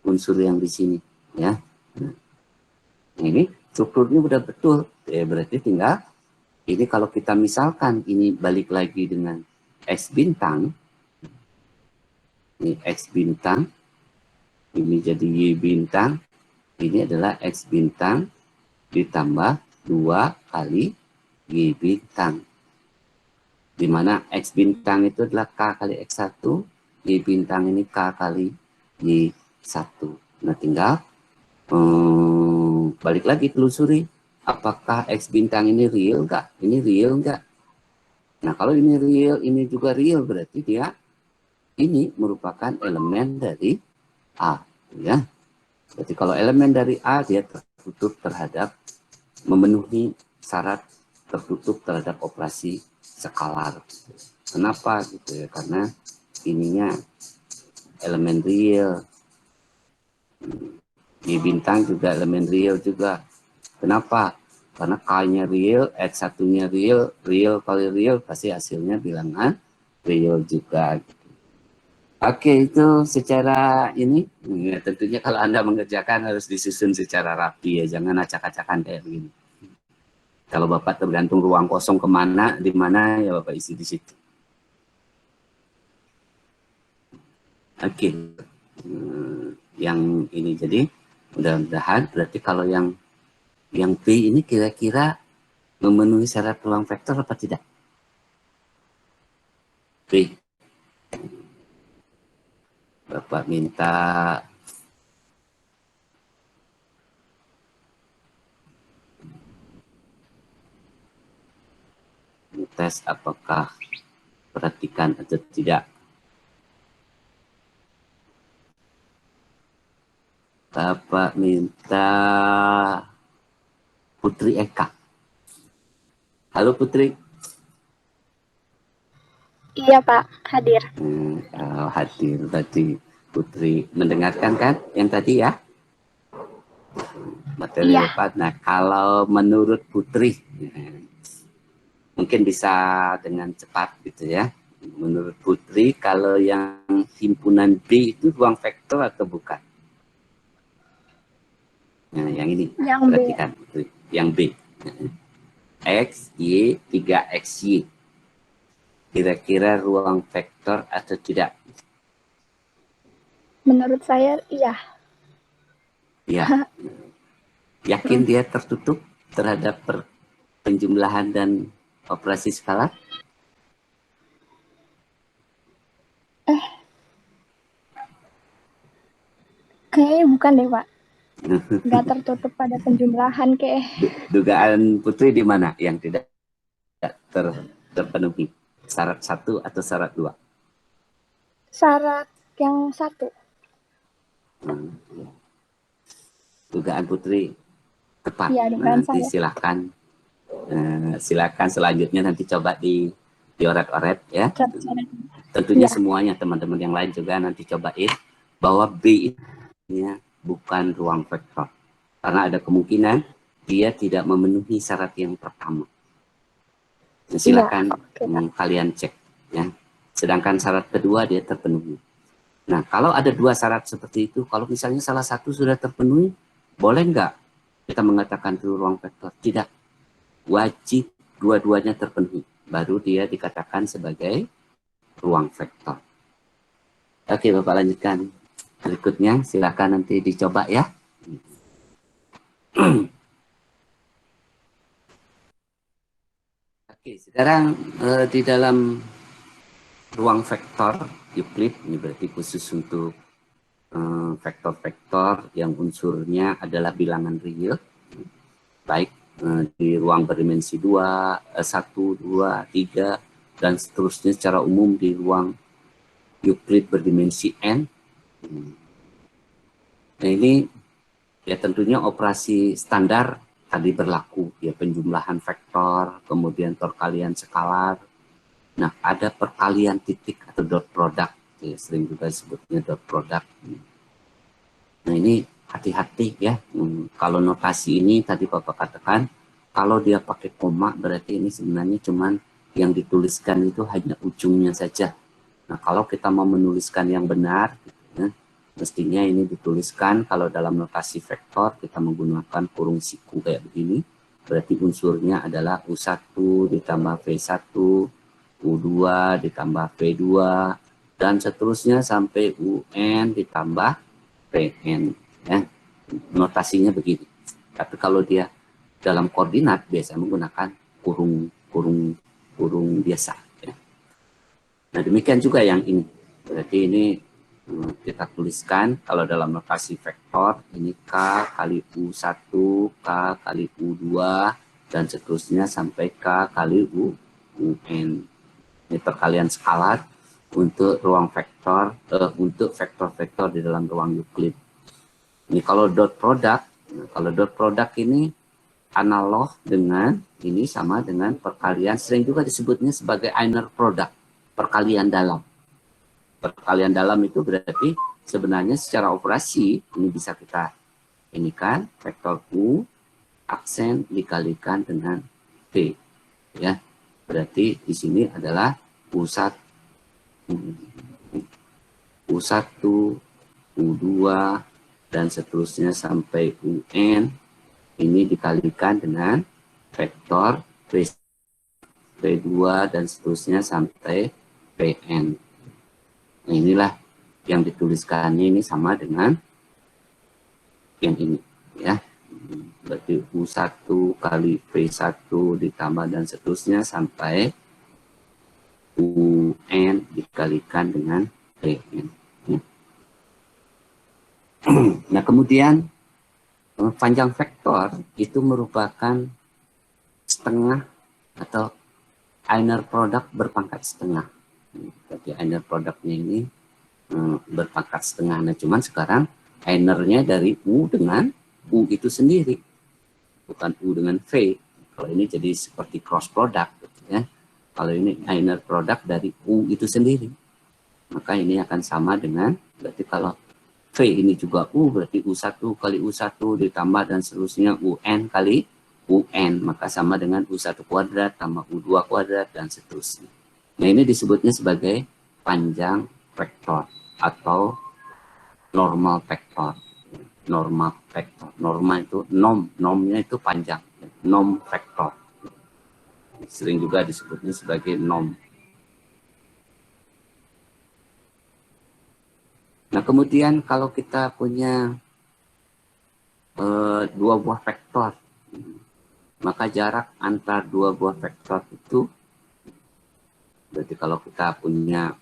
unsur yang di sini, ya. Nah, ini strukturnya udah betul, ya, berarti tinggal ini kalau kita misalkan ini balik lagi dengan X bintang, ini X bintang, ini jadi Y bintang, ini adalah X bintang ditambah 2 kali Y bintang. Di mana X bintang itu adalah K kali X1, Y bintang ini K kali Y1. Nah, tinggal balik lagi telusuri, apakah X bintang ini real enggak? Ini real enggak? Nah, kalau ini real, ini juga real, berarti dia ini merupakan elemen dari A, ya. Berarti kalau elemen dari A, dia tertutup terhadap memenuhi syarat tertutup terhadap operasi skalar. Kenapa gitu ya? Karena ininya elemen real, di bintang juga elemen real juga. Kenapa? Karena K-nya real, X1-nya real, real kali real pasti hasilnya bilangan real juga. Oke, itu secara ini ya, tentunya kalau Anda mengerjakan harus disusun secara rapi ya, jangan acak-acakan kayak begini. Kalau Bapak tergantung ruang kosong kemana, di mana ya Bapak isi di situ. Oke, yang ini jadi mudah-mudahan berarti kalau yang B ini kira-kira memenuhi syarat ruang vektor apa tidak? B. Bapak minta tes apakah perhatikan atau tidak. Bapak minta Putri Eka. Halo Putri. Iya Pak, hadir. Hadir berarti Putri mendengarkan kan yang tadi ya? Materi Iya. Bapak. Nah kalau menurut Putri, mungkin bisa dengan cepat gitu ya. Menurut Putri kalau yang himpunan B itu ruang vektor atau bukan? Nah yang ini, Yang perhatikan Putri. Yang B. X, Y, 3XY. Kira-kira ruang vektor atau tidak? Menurut saya iya. Ya. Yakin dia tertutup terhadap penjumlahan dan operasi skalar? Kayaknya bukan deh Pak. Nggak tertutup pada penjumlahan kayak. Dugaan Putri di mana yang tidak terpenuhi? Syarat 1 atau syarat 2? Syarat yang 1. Dugaan Putri tepat. Iya, dugaan Nanti saya. silakan selanjutnya nanti coba dioret-oret ya. Tentunya Ya. semuanya teman-teman yang lain juga nanti cobain bahwa B ini bukan ruang vektor. Karena ada kemungkinan dia tidak memenuhi syarat yang pertama. Silakan kalian cek ya. Sedangkan syarat kedua dia terpenuhi. Nah, kalau ada dua syarat seperti itu, kalau misalnya salah satu sudah terpenuhi, boleh nggak kita mengatakan itu ruang vektor? Tidak. Wajib dua-duanya terpenuhi. Baru dia dikatakan sebagai ruang vektor. Oke, Bapak lanjutkan. Berikutnya, silakan nanti dicoba ya. Oke, sekarang di dalam ruang vektor Euclid, ini berarti khusus untuk vektor-vektor yang unsurnya adalah bilangan real, baik di ruang berdimensi 2, 1, 2, 3, dan seterusnya secara umum di ruang Euclid berdimensi N. Nah ini ya tentunya operasi standar tadi berlaku, ya penjumlahan vektor, kemudian perkalian skalar. Nah ada perkalian titik atau dot product, ya, sering juga disebutnya dot product. Nah ini hati-hati ya, kalau notasi ini tadi Bapak katakan, kalau dia pakai koma berarti ini sebenarnya cuman yang dituliskan itu hanya ujungnya saja. Nah kalau kita mau menuliskan yang benar, ya, mestinya ini dituliskan kalau dalam notasi vektor kita menggunakan kurung siku kayak begini, berarti unsurnya adalah U1 ditambah V1, U2 ditambah V2, dan seterusnya sampai UN ditambah PN. Ya. Notasinya begini. Tapi kalau dia dalam koordinat biasa menggunakan kurung biasa. Ya. Nah demikian juga yang ini. Berarti ini kita tuliskan kalau dalam notasi vektor ini K kali U1, K kali U2, dan seterusnya sampai K kali UN. Ini perkalian skalar untuk ruang vektor, untuk vektor-vektor di dalam ruang Euclid. Ini kalau dot product, ini analog dengan ini sama dengan perkalian, sering juga disebutnya sebagai inner product, perkalian dalam. Perkalian dalam itu berarti sebenarnya secara operasi ini bisa kita ini kan vektor U aksen dikalikan dengan V, ya. Berarti di sini adalah U1, U2 dan seterusnya sampai UN ini dikalikan dengan vektor V2 dan seterusnya sampai Pn. Nah, inilah yang dituliskannya ini sama dengan yang ini, ya. Berarti U1 kali V1 ditambah dan seterusnya sampai UN dikalikan dengan PN. Nah, kemudian panjang vektor itu merupakan setengah atau inner product berpangkat setengah. Jadi inner productnya ini berpangkat setengah. Nah, cuman sekarang innernya dari U dengan U itu sendiri, bukan U dengan V. Kalau ini jadi seperti cross product, gitu ya. Kalau ini inner product dari U itu sendiri, maka ini akan sama dengan, berarti kalau V ini juga U, berarti U1 kali U1 ditambah dan seterusnya UN kali UN, maka sama dengan U1 kuadrat tambah U2 kuadrat dan seterusnya. Nah, ini disebutnya sebagai panjang vektor atau normal vektor. Normal vektor. Norma itu nomnya itu panjang. Nom vektor. Sering juga disebutnya sebagai nom. Nah, kemudian kalau kita punya dua buah vektor, maka jarak antar dua buah vektor itu, berarti kalau kita punya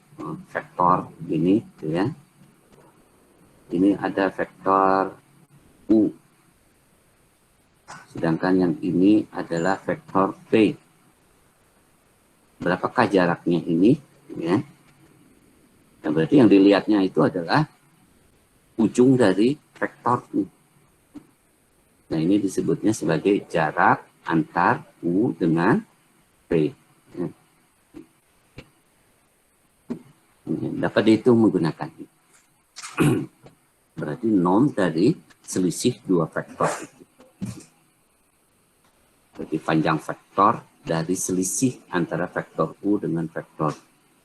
vektor ini, gitu ya, ini ada vektor U, sedangkan yang ini adalah vektor V. Berapakah jaraknya ini? Ya. Nah, berarti yang dilihatnya itu adalah ujung dari vektor U. Nah, ini disebutnya sebagai jarak antar U dengan V. Ya. Dapat dihitung menggunakan ini. Berarti nom dari selisih dua vektor itu. Berarti panjang vektor dari selisih antara vektor U dengan vektor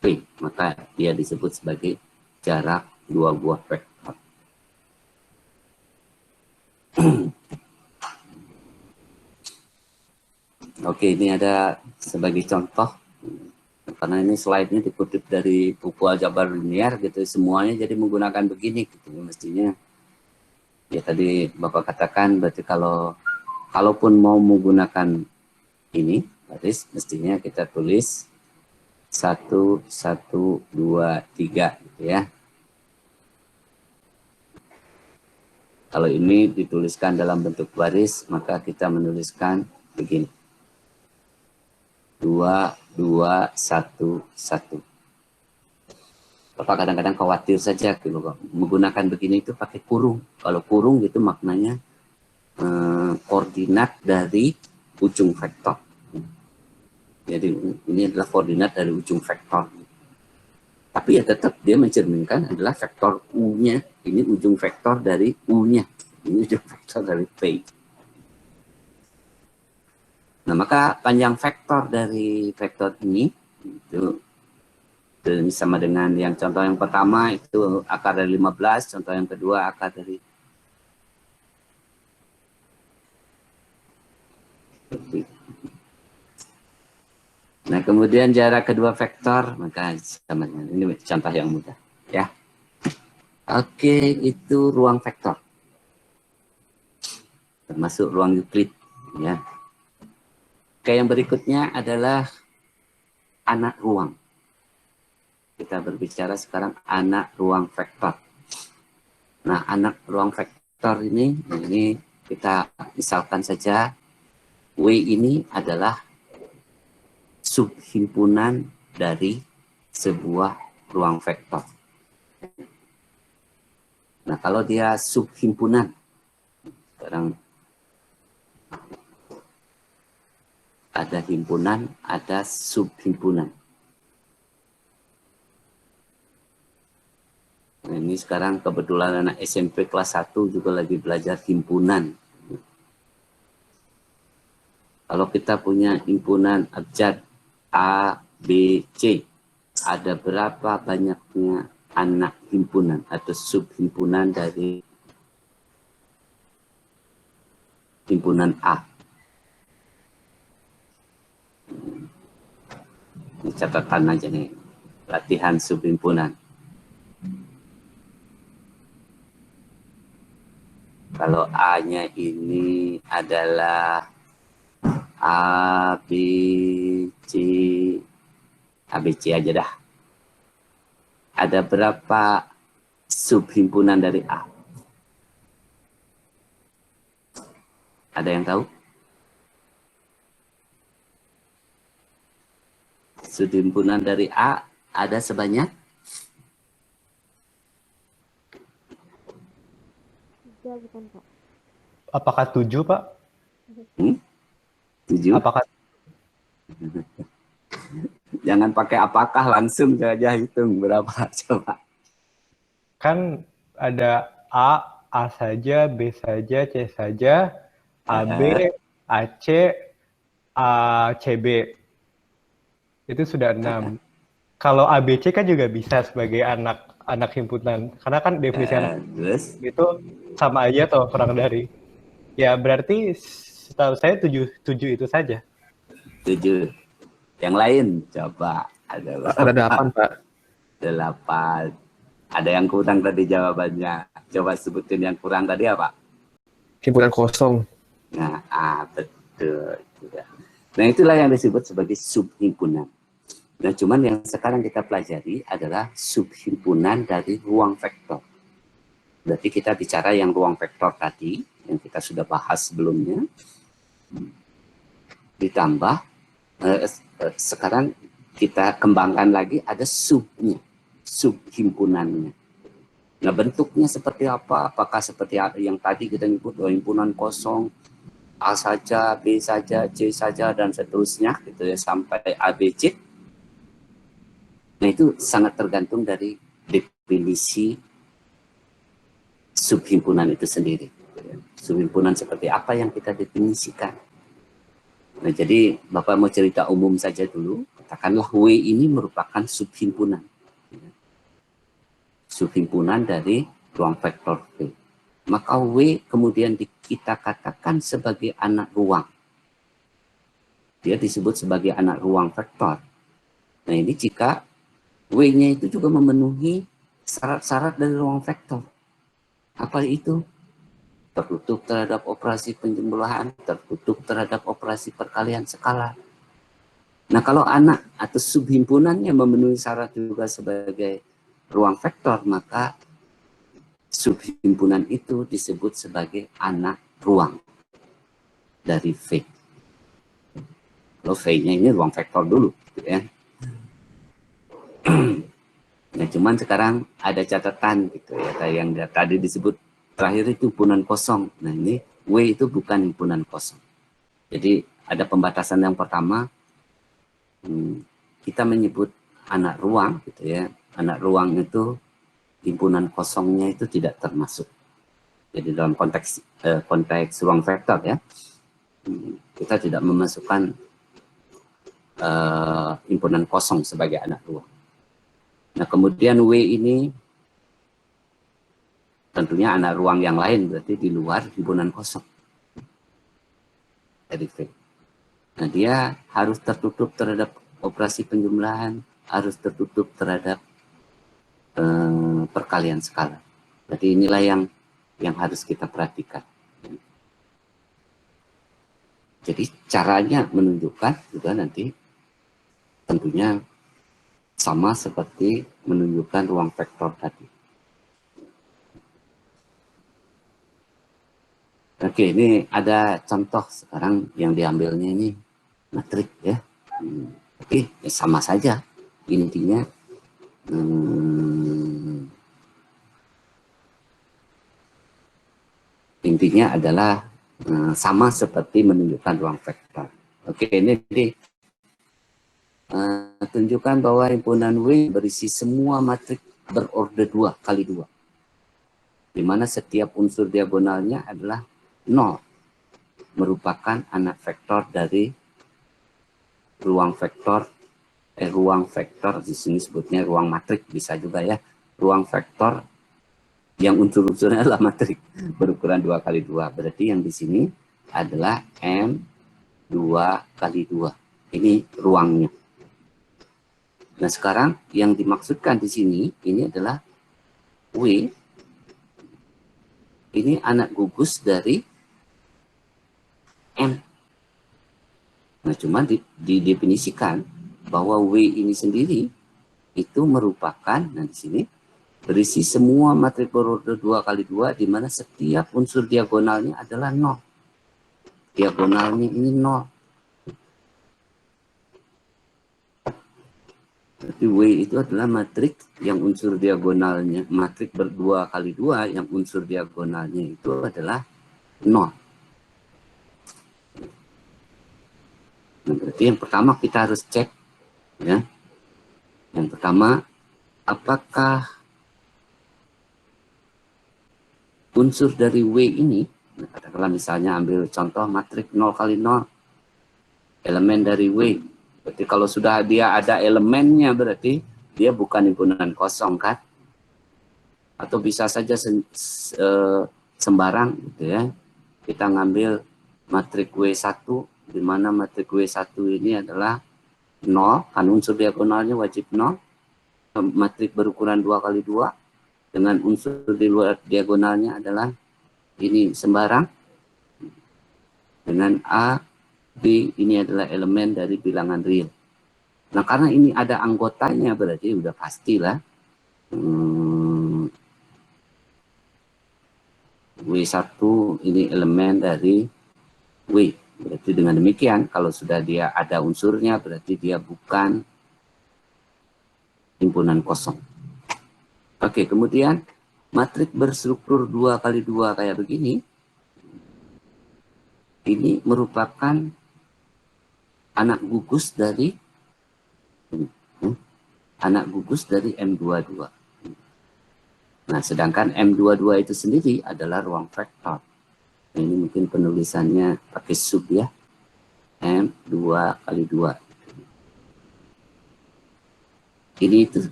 V. Maka dia disebut sebagai jarak dua buah vektor. Oke, ini ada sebagai contoh. Karena ini slide-nya dikutip dari buku aljabar linear gitu, semuanya jadi menggunakan begini gitu. Mestinya ya tadi Bapak katakan, berarti kalaupun mau menggunakan ini baris, mestinya kita tulis 1, 1, 2, 3 gitu ya. Kalau ini dituliskan dalam bentuk baris, maka kita menuliskan begini. 2, 2, 1, 1. Bapak kadang-kadang khawatir saja gitu, menggunakan begini itu pakai kurung. Kalau kurung itu maknanya koordinat dari ujung vektor. Jadi ini adalah koordinat dari ujung vektor. Tapi ya tetap dia mencerminkan adalah vektor U-nya. Ini ujung vektor dari U-nya. Ini ujung vektor dari V. Nah, maka panjang vektor dari vektor ini itu sama dengan yang contoh yang pertama itu akar dari 15, contoh yang kedua akar dari Nah, kemudian jarak kedua vektor, maka sama dengan ini contoh yang mudah, ya. Oke, itu ruang vektor, termasuk ruang Euclid, ya. Oke, yang berikutnya adalah anak ruang. Kita berbicara sekarang anak ruang vektor. Nah, anak ruang vektor ini kita misalkan saja W ini adalah subhimpunan dari sebuah ruang vektor. Nah, kalau dia subhimpunan, sekarang ada himpunan, ada subhimpunan. Nah, ini sekarang kebetulan anak SMP kelas 1 juga lagi belajar himpunan. Kalau kita punya himpunan abjad A, B, C, ada berapa banyaknya anak himpunan atau subhimpunan dari himpunan A? Ini catatan aja nih, latihan subhimpunan. Kalau A-nya ini adalah A, B, C, ABC aja dah. Ada berapa subhimpunan dari A? Ada yang tahu? Subhimpunan dari A ada sebanyak? Bukan, Pak. Apakah 7, Pak? 7? Apakah Jangan pakai apakah, langsung saja hitung berapa coba. kan ada A saja, B saja, C saja, AB, AC, ACB. Itu sudah 6. Kalau ABC kan juga bisa sebagai anak himpunan. Karena kan definisi anak Terus? itu sama aja toh, kurang dari. Ya berarti setahu saya 7 itu saja. 7. Yang lain coba. Ada 8, Pak. 8. Ada yang kurang tadi jawabannya. Coba sebutin yang kurang tadi apa? Himpunan kosong. Nah, betul. Nah, itulah yang disebut sebagai subhimpunan. Nah, cuman yang sekarang kita pelajari adalah subhimpunan dari ruang vektor. Berarti kita bicara yang ruang vektor tadi, yang kita sudah bahas sebelumnya. Ditambah, sekarang kita kembangkan lagi ada subnya, subhimpunannya. Nah, bentuknya seperti apa? Apakah seperti yang tadi kita nyebut himpunan kosong, A saja, B saja, C saja, dan seterusnya, gitu ya, sampai ABC. Nah, itu sangat tergantung dari definisi subhimpunan itu sendiri. Subhimpunan seperti apa yang kita definisikan. Nah, jadi Bapak mau cerita umum saja dulu. Katakanlah W ini merupakan subhimpunan. Subhimpunan dari ruang vektor V. Maka W kemudian kita katakan sebagai anak ruang. Dia disebut sebagai anak ruang vektor. Nah, ini jika W-nya itu juga memenuhi syarat-syarat dari ruang vektor. Apa itu? Tertutup terhadap operasi penjumlahan, tertutup terhadap operasi perkalian skala. Nah, kalau anak atau subhimpunannya memenuhi syarat juga sebagai ruang vektor, maka subhimpunan itu disebut sebagai anak ruang dari V. Kalau V-nya ini ruang vektor dulu, gitu ya. Nah, cuman sekarang ada catatan gitu ya, kayak yang tadi disebut terakhir itu himpunan kosong. Nah, ini W itu bukan himpunan kosong. Jadi ada pembatasan yang pertama, kita menyebut anak ruang gitu ya. Anak ruang itu himpunan kosongnya itu tidak termasuk. Jadi dalam konteks ruang vektor ya, kita tidak memasukkan himpunan kosong sebagai anak ruang. Nah, kemudian W ini tentunya anak ruang yang lain, berarti di luar himpunan kosong dari V. Nah, dia harus tertutup terhadap operasi penjumlahan, harus tertutup terhadap perkalian skala. Berarti inilah yang harus kita perhatikan. Jadi caranya menunjukkan juga nanti tentunya sama seperti menunjukkan ruang vektor tadi. Oke, ini ada contoh sekarang yang diambilnya ini matrik ya. Oke, ya sama saja intinya. Intinya adalah sama seperti menunjukkan ruang vektor. Oke, ini tunjukkan bahwa himpunan W berisi semua matrik berorder 2 kali 2. Di mana setiap unsur diagonalnya adalah 0. Merupakan anak vektor dari ruang vektor di sini sebutnya ruang matrik, bisa juga ya, ruang vektor yang unsur-unsurnya adalah matrik berukuran 2 kali 2. Berarti yang di sini adalah M2 kali 2. Ini ruangnya. Nah, sekarang yang dimaksudkan di sini ini adalah W. Ini anak gugus dari M. Nah, cuma didefinisikan bahwa W ini sendiri itu merupakan, nah di sini berisi semua matrik berorder 2 kali 2 di mana setiap unsur diagonalnya adalah 0. Diagonalnya ini 0. Berarti W itu adalah matrik yang unsur diagonalnya, matrik berdua kali 2 yang unsur diagonalnya itu adalah 0. Nah, berarti yang pertama kita harus cek, ya. Yang pertama, apakah unsur dari W ini, nah, katakanlah misalnya ambil contoh matrik 0 kali 0, elemen dari W. Berarti kalau sudah dia ada elemennya, berarti dia bukan himpunan kosong, kan? Atau bisa saja sembarang, gitu ya. Kita ngambil matrik W1, di mana matrik W1 ini adalah 0, kan unsur diagonalnya wajib 0. Matrik berukuran 2 kali 2, dengan unsur di luar diagonalnya adalah ini sembarang. Dengan A, B ini adalah elemen dari bilangan real. Nah, karena ini ada anggotanya, berarti udah pastilah W1 ini elemen dari W. Berarti dengan demikian, kalau sudah dia ada unsurnya, berarti dia bukan himpunan kosong. Oke, kemudian matrik berstruktur 2 kali 2 kayak begini, ini merupakan anak gugus dari M22. Nah, sedangkan M22 itu sendiri adalah ruang vektor. Ini mungkin penulisannya pakai sub ya. M2 kali 2.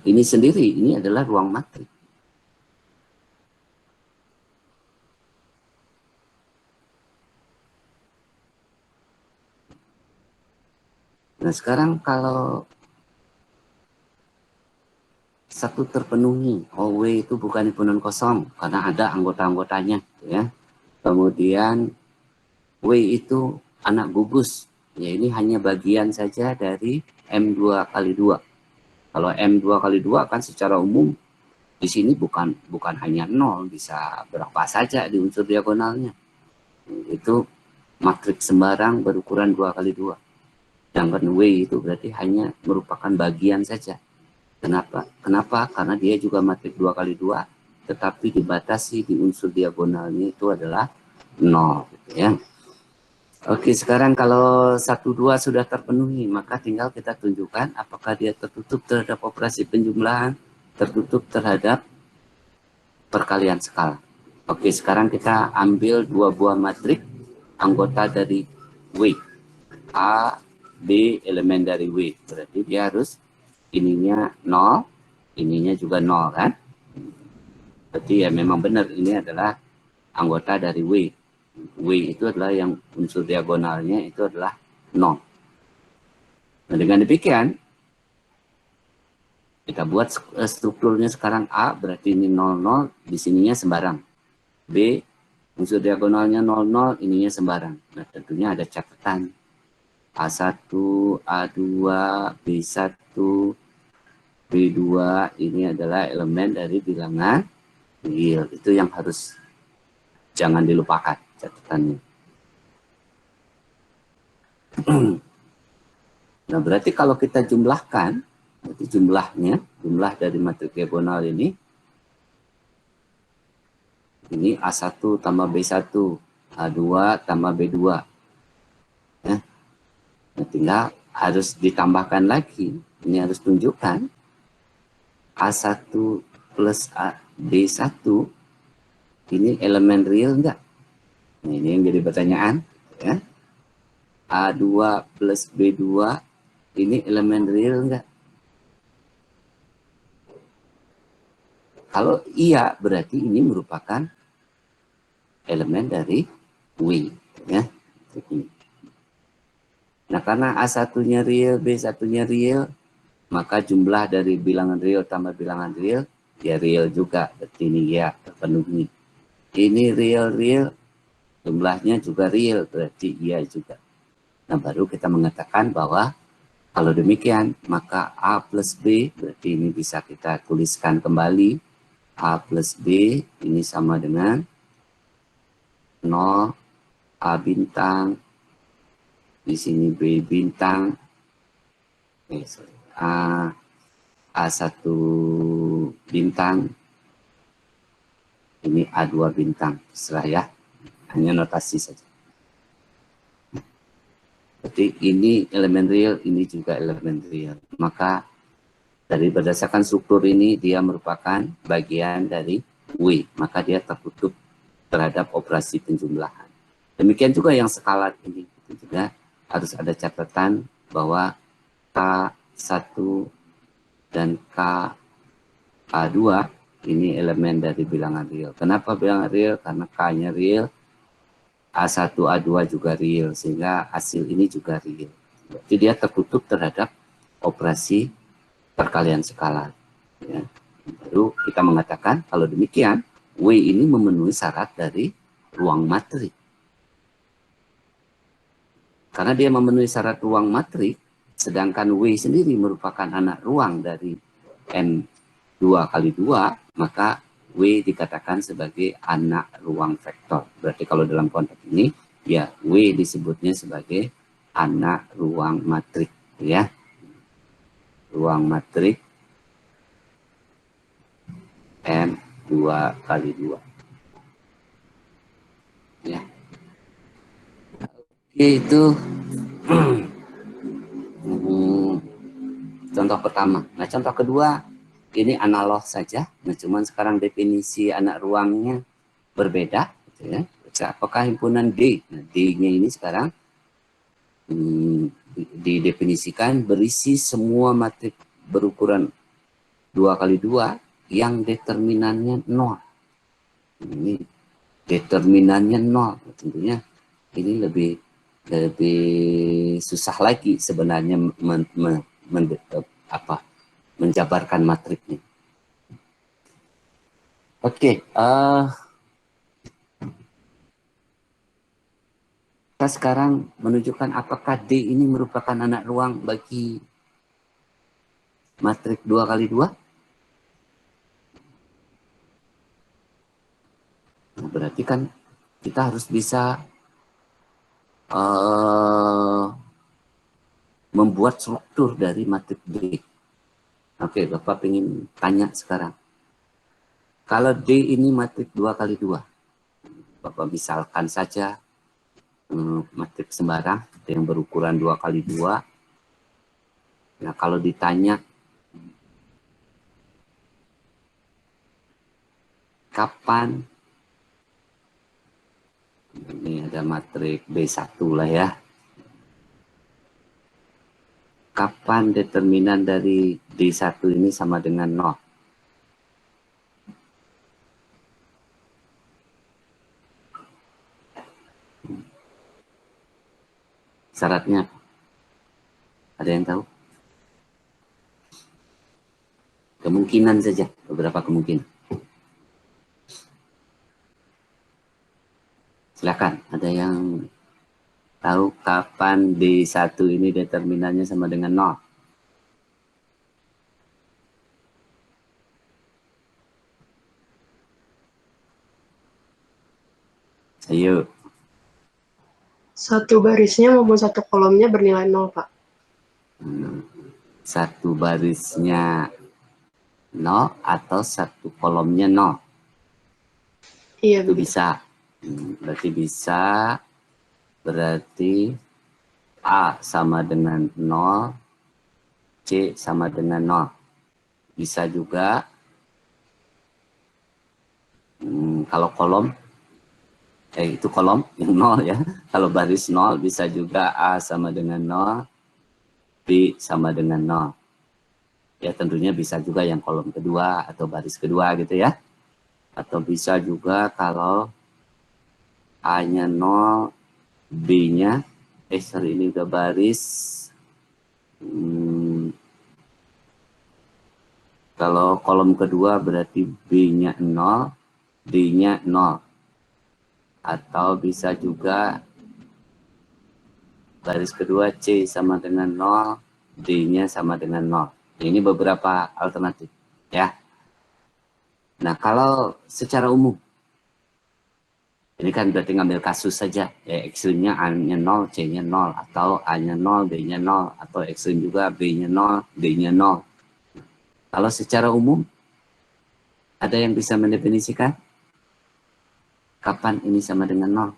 Ini sendiri, ini adalah ruang matrik. Nah, sekarang kalau satu terpenuhi, W itu bukan himpunan kosong karena ada anggota-anggotanya, ya. Kemudian W itu anak gugus, ya ini hanya bagian saja dari M2 kali 2. Kalau M2 kali 2 kan secara umum di sini bukan hanya 0, bisa berapa saja di unsur diagonalnya. Itu matrik sembarang berukuran 2 kali 2. Sedangkan W itu berarti hanya merupakan bagian saja. Kenapa? Karena dia juga matrik 2 kali 2, tetapi dibatasi di unsur diagonalnya itu adalah 0. Gitu ya. Oke, sekarang kalau 1, 2 sudah terpenuhi, maka tinggal kita tunjukkan apakah dia tertutup terhadap operasi penjumlahan, tertutup terhadap perkalian skala. Oke, sekarang kita ambil 2 buah matrik anggota dari W. A, B elemen dari W. Berarti dia harus ininya 0, ininya juga 0, kan? Berarti ya memang benar ini adalah anggota dari W. W itu adalah yang unsur diagonalnya itu adalah 0. Nah, dengan demikian kita buat strukturnya sekarang A, berarti ini 0, 0, di sininya sembarang. B, unsur diagonalnya 0, 0, ininya sembarang. Nah, tentunya ada catatan. A1, A2, B1, B2 ini adalah elemen dari bilangan real. Itu yang harus jangan dilupakan catatannya. Nah, berarti kalau kita jumlahkan, berarti jumlah dari matrik diagonal ini A1 tambah B1, A2 tambah B2. Ya. Nah, tinggal harus ditambahkan lagi. Ini harus tunjukkan A1 plus B1 ini elemen real enggak? Nah, ini yang jadi pertanyaan. Ya. A2 plus B2 ini elemen real enggak? Kalau iya, berarti ini merupakan elemen dari W. Ya. Nah, karena A1-nya real, B1-nya real, maka jumlah dari bilangan real tambah bilangan real, ya real juga. Berarti ini ya terpenuhi. Ini real, jumlahnya juga real, berarti iya juga. Nah, baru kita mengatakan bahwa kalau demikian, maka A plus B, berarti ini bisa kita tuliskan kembali. A plus B ini sama dengan 0, A bintang, di sini B bintang, A1 bintang, ini A2 bintang, terserah ya, hanya notasi saja. Berarti ini elemen real, ini juga elemen real. Maka dari berdasarkan struktur ini, dia merupakan bagian dari W, maka dia tertutup terhadap operasi penjumlahan. Demikian juga yang skalar ini, itu juga harus ada catatan bahwa K1 dan K2 ini elemen dari bilangan real. Kenapa bilangan real? Karena K-nya real, A1, A2 juga real, sehingga hasil ini juga real. Jadi dia tertutup terhadap operasi perkalian skalar. Ya. Baru kita mengatakan kalau demikian, W ini memenuhi syarat dari ruang matrik. Karena dia memenuhi syarat ruang matrik, sedangkan W sendiri merupakan anak ruang dari M2 kali 2, maka W dikatakan sebagai anak ruang vektor. Berarti kalau dalam konteks ini, ya W disebutnya sebagai anak ruang matrik. Ya. Ruang matrik M2 kali 2. Ya. Oke, itu contoh pertama. Nah, contoh kedua, ini analog saja. Nah, cuman sekarang definisi anak ruangnya berbeda. Gitu ya. Apakah himpunan D? Nah, D-nya ini sekarang didefinisikan berisi semua matrik berukuran 2 kali 2 yang determinannya 0. Ini determinannya 0. Tentunya ini lebih susah lagi sebenarnya menjabarkan matriknya. Oke, kita sekarang menunjukkan apakah D ini merupakan anak ruang bagi matrik 2 kali 2. Nah, berarti kan kita harus bisa membuat struktur dari matrik D. Oke, Bapak ingin tanya sekarang. Kalau D ini matrik 2 kali 2, Bapak misalkan saja matrik sembarang yang berukuran 2 kali 2. Nah, kalau ditanya kapan, ini ada matrik B1 lah ya. Kapan determinan dari D1 ini sama dengan 0? Syaratnya ada yang tahu? Kemungkinan saja, beberapa kemungkinan. Silakan, ada yang tahu kapan D1 ini determinannya sama dengan 0? Ayo. Satu barisnya maupun satu kolomnya bernilai 0, Pak. Satu barisnya 0 atau satu kolomnya 0? Iya, itu bisa. Berarti bisa. Berarti A sama dengan 0, C sama dengan 0. Bisa juga kalau kolom, itu kolom yang 0 ya. Kalau baris 0 bisa juga A sama dengan 0, B sama dengan 0. Ya tentunya bisa juga yang kolom kedua atau baris kedua gitu ya. Atau bisa juga kalau A-nya 0, B-nya, ini udah baris. Kalau kolom kedua berarti B-nya 0, D-nya 0. Atau bisa juga baris kedua C sama dengan 0, D-nya sama dengan 0. Ini beberapa alternatif ya. Nah kalau secara umum, ini kan berarti ngambil kasus saja, ya ekstrimnya A-nya 0, C-nya 0, atau A-nya 0, B-nya 0, atau ekstrim juga B-nya 0, D-nya 0. Kalau secara umum, ada yang bisa mendefinisikan kapan ini sama dengan 0?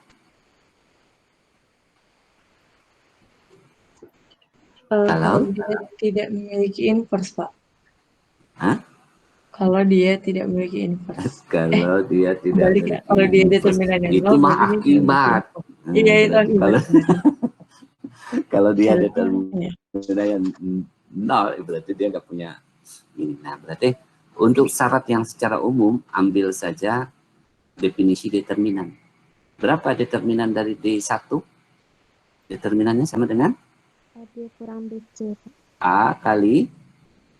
Kalau dia tidak memiliki inverse, Pak. Hah? Kalau dia tidak memiliki inverse. Kalau dia tidak Balik ya, kalau dia determinannya itu mah akibat. Iya, itu akibat. Kalau dia determinannya 0, berarti dia nggak punya ini. Nah, berarti untuk syarat yang secara umum, ambil saja definisi determinan. Berapa determinan dari D1? Determinannya sama dengan? D kurang BC. A kali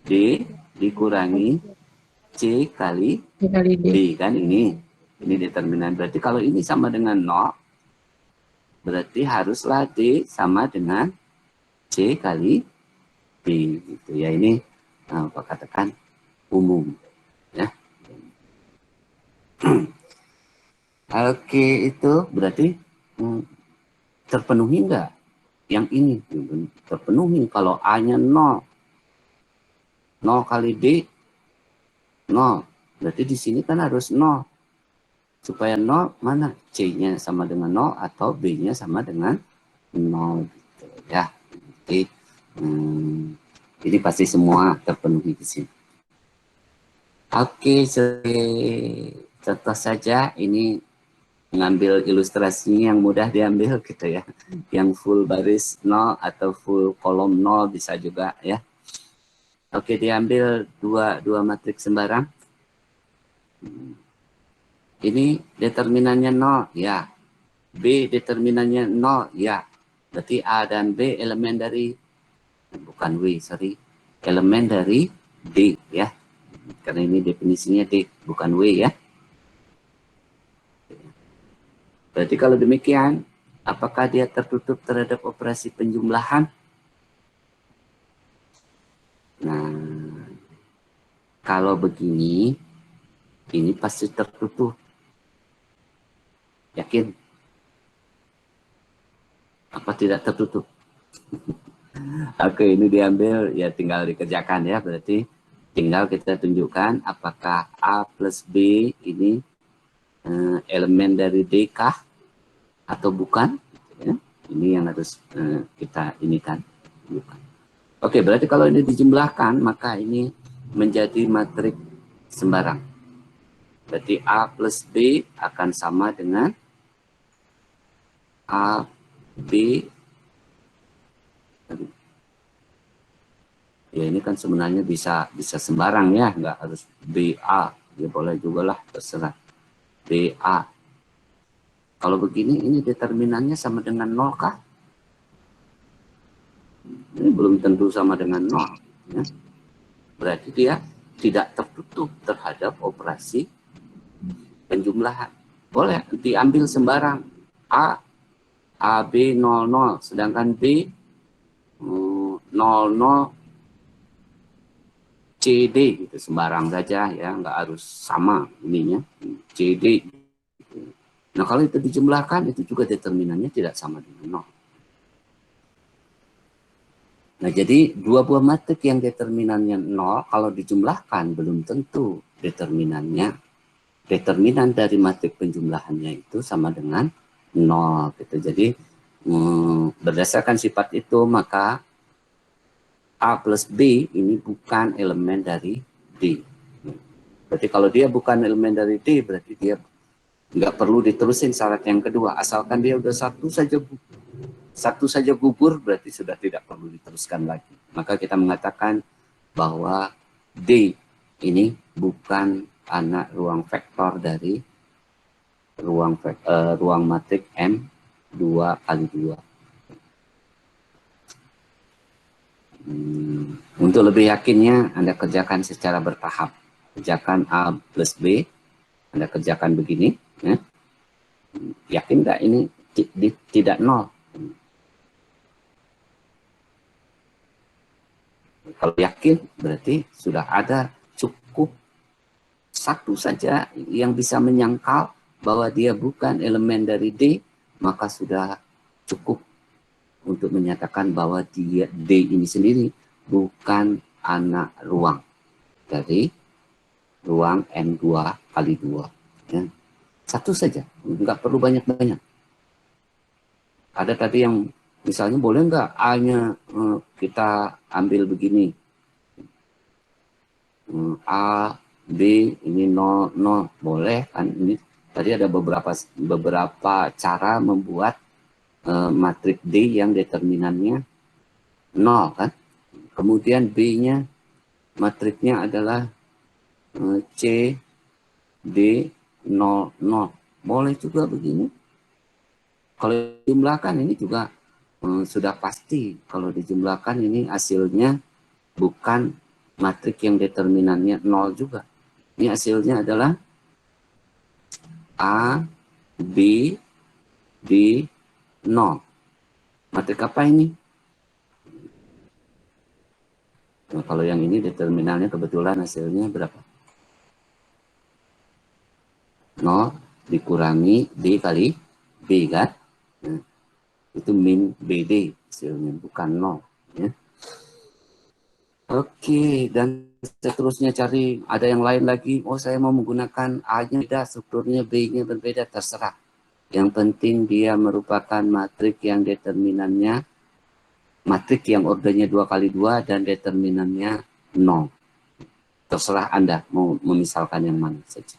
D dikurangi C kali D, kan ini determinan. Berarti kalau ini sama dengan 0, berarti haruslah D sama dengan C kali D gitu ya. Ini apa katakan umum ya. Oke, itu berarti terpenuhi enggak yang ini? Terpenuhi kalau A-nya 0 kali D 0, berarti di sini kan harus 0. Supaya 0 mana? C-nya sama dengan 0 atau B-nya sama dengan 0 gitu ya. Jadi ini pasti semua terpenuhi di sini. Oke, contoh saja ini mengambil ilustrasinya yang mudah diambil gitu ya. Yang full baris 0 atau full kolom 0 bisa juga ya. Oke, diambil dua matriks sembarang. Ini determinannya 0 ya. B determinannya 0 ya. Berarti A dan B elemen dari, bukan W, sorry. Elemen dari D ya. Karena ini definisinya D, bukan W ya. Berarti kalau demikian, apakah dia tertutup terhadap operasi penjumlahan? Nah, kalau begini, ini pasti tertutup. Yakin? Apa tidak tertutup? Oke, ini diambil, ya tinggal dikerjakan ya. Berarti tinggal kita tunjukkan apakah A plus B ini elemen dari D kah atau bukan ya. Ini yang harus kita inikan. Bukan. Oke, berarti kalau ini dijumlahkan maka ini menjadi matrik sembarang. Berarti A plus B akan sama dengan A, B. Ya ini kan sebenarnya bisa sembarang ya, nggak harus BA. Ya boleh juga lah, terserah. BA. Kalau begini, ini determinannya sama dengan 0 kah? Ini belum tentu sama dengan 0. Ya. Berarti dia tidak tertutup terhadap operasi penjumlahan. Boleh diambil sembarang. A, AB 00, sedangkan B 00 CD gitu, sembarang saja ya, nggak harus sama ininya CD. Nah kalau itu dijumlahkan itu juga determinannya tidak sama dengan 0. Nah jadi dua buah matrik yang determinannya 0 kalau dijumlahkan belum tentu determinan dari matrik penjumlahannya itu sama dengan 0 gitu. Jadi berdasarkan sifat itu, maka A plus B ini bukan elemen dari D. Berarti kalau dia bukan elemen dari D, berarti dia nggak perlu diterusin syarat yang kedua. Asalkan dia udah satu saja gugur, berarti sudah tidak perlu diteruskan lagi. Maka kita mengatakan bahwa D ini bukan anak ruang vektor dari ruang matrik M 2 kali 2. Untuk lebih yakinnya, Anda kerjakan secara bertahap. Kerjakan A plus B, Anda kerjakan begini. Ya. Yakin nggak ini tidak nol? Kalau yakin, berarti sudah ada cukup satu saja yang bisa menyangkal bahwa dia bukan elemen dari D, maka sudah cukup untuk menyatakan bahwa dia D ini sendiri bukan anak ruang dari ruang M2 kali 2. Ya. Satu saja, nggak perlu banyak-banyak. Ada tadi yang misalnya boleh nggak A-nya kita ambil begini. A, B, ini 0, 0. Boleh kan? Ini tadi ada beberapa cara membuat matrik D yang determinannya 0 kan. Kemudian B-nya matriknya adalah C, D, 0, 0. Boleh juga begini. Kalau dijumlahkan ini juga sudah pasti. Kalau dijumlahkan ini hasilnya bukan matrik yang determinannya 0 juga. Ini hasilnya adalah A, B, D, 0. Matrik apa ini? Nah, kalau yang ini determinannya kebetulan hasilnya berapa? 0 dikurangi D kali B kan? Nah, itu min BD hasilnya, bukan 0. Ya. Oke, dan seterusnya cari, ada yang lain lagi. Oh, saya mau menggunakan A-nya beda, strukturnya B-nya berbeda, terserah. Yang penting dia merupakan matrik yang determinannya, matrik yang ordernya 2 kali 2 dan determinannya 0. Terserah Anda mau memisalkan yang mana saja.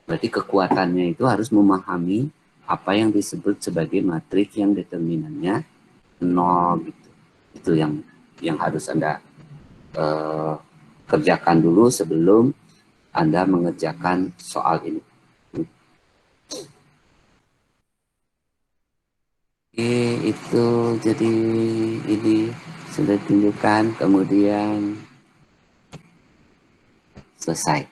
Berarti kekuatannya itu harus memahami apa yang disebut sebagai matrik yang determinannya 0 gitu. Itu yang harus Anda kerjakan dulu sebelum Anda mengerjakan soal ini. Oke, itu jadi ini sudah ditunjukkan, kemudian selesai.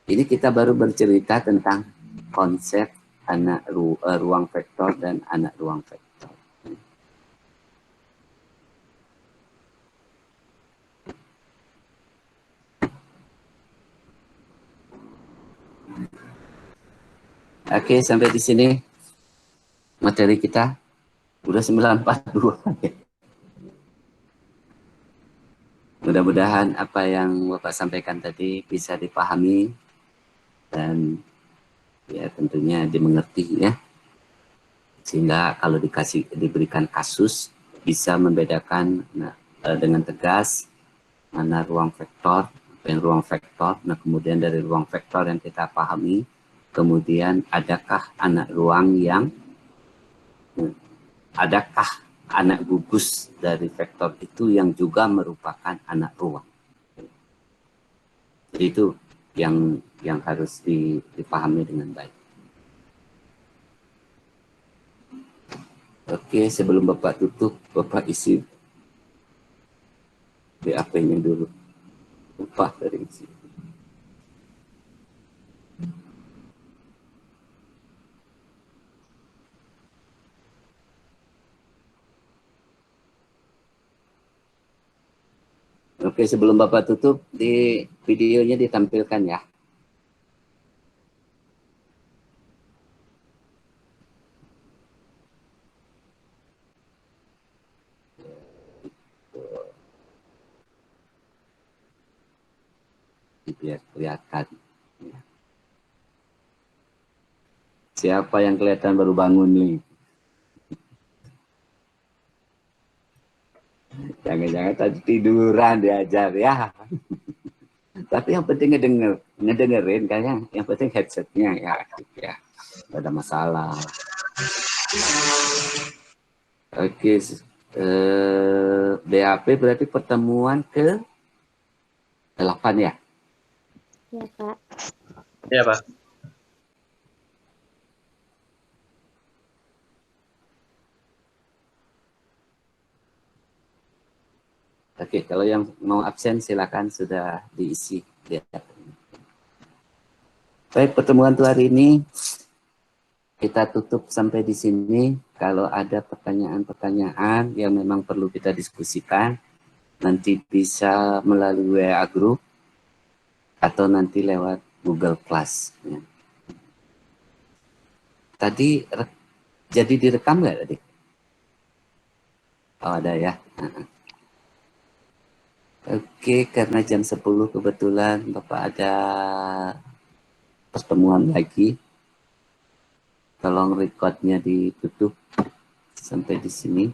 Ini kita baru bercerita tentang konsep anak ruang vektor dan anak ruang vektor. Oke, sampai di sini materi kita udah 942. Mudah-mudahan apa yang Bapak sampaikan tadi bisa dipahami dan ya tentunya dimengerti ya. Sehingga kalau diberikan kasus bisa membedakan dengan tegas mana ruang vektor, yang ruang vektor. Nah, kemudian dari ruang vektor yang kita pahami, kemudian adakah anak ruang yang adakah anak gugus dari vektor itu yang juga merupakan anak ruang. Jadi itu yang harus dipahami dengan baik. Oke, sebelum Bapak tutup, Bapak isi BAP-nya dulu. Lupa dari isi. Oke, sebelum Bapak tutup, di videonya ditampilkan ya. Biar kelihatan. Siapa yang kelihatan baru bangun nih? Tadi tiduran diajar ya. Tapi yang penting ngedengerin kayaknya. Yang penting headsetnya ya. Ya, nggak ada masalah. Oke, BAP berarti pertemuan ke-8 ya? Ya, Pak. Iya, Pak. Oke, kalau yang mau absen silakan sudah diisi. Baik, pertemuan tuh hari ini kita tutup sampai di sini. Kalau ada pertanyaan-pertanyaan yang memang perlu kita diskusikan, nanti bisa melalui WA Group atau nanti lewat Google Class. Ya. Tadi jadi direkam nggak tadi? Oh, ada ya. Oke, karena jam 10 kebetulan Bapak ada pertemuan lagi. Tolong recordnya ditutup sampai di sini.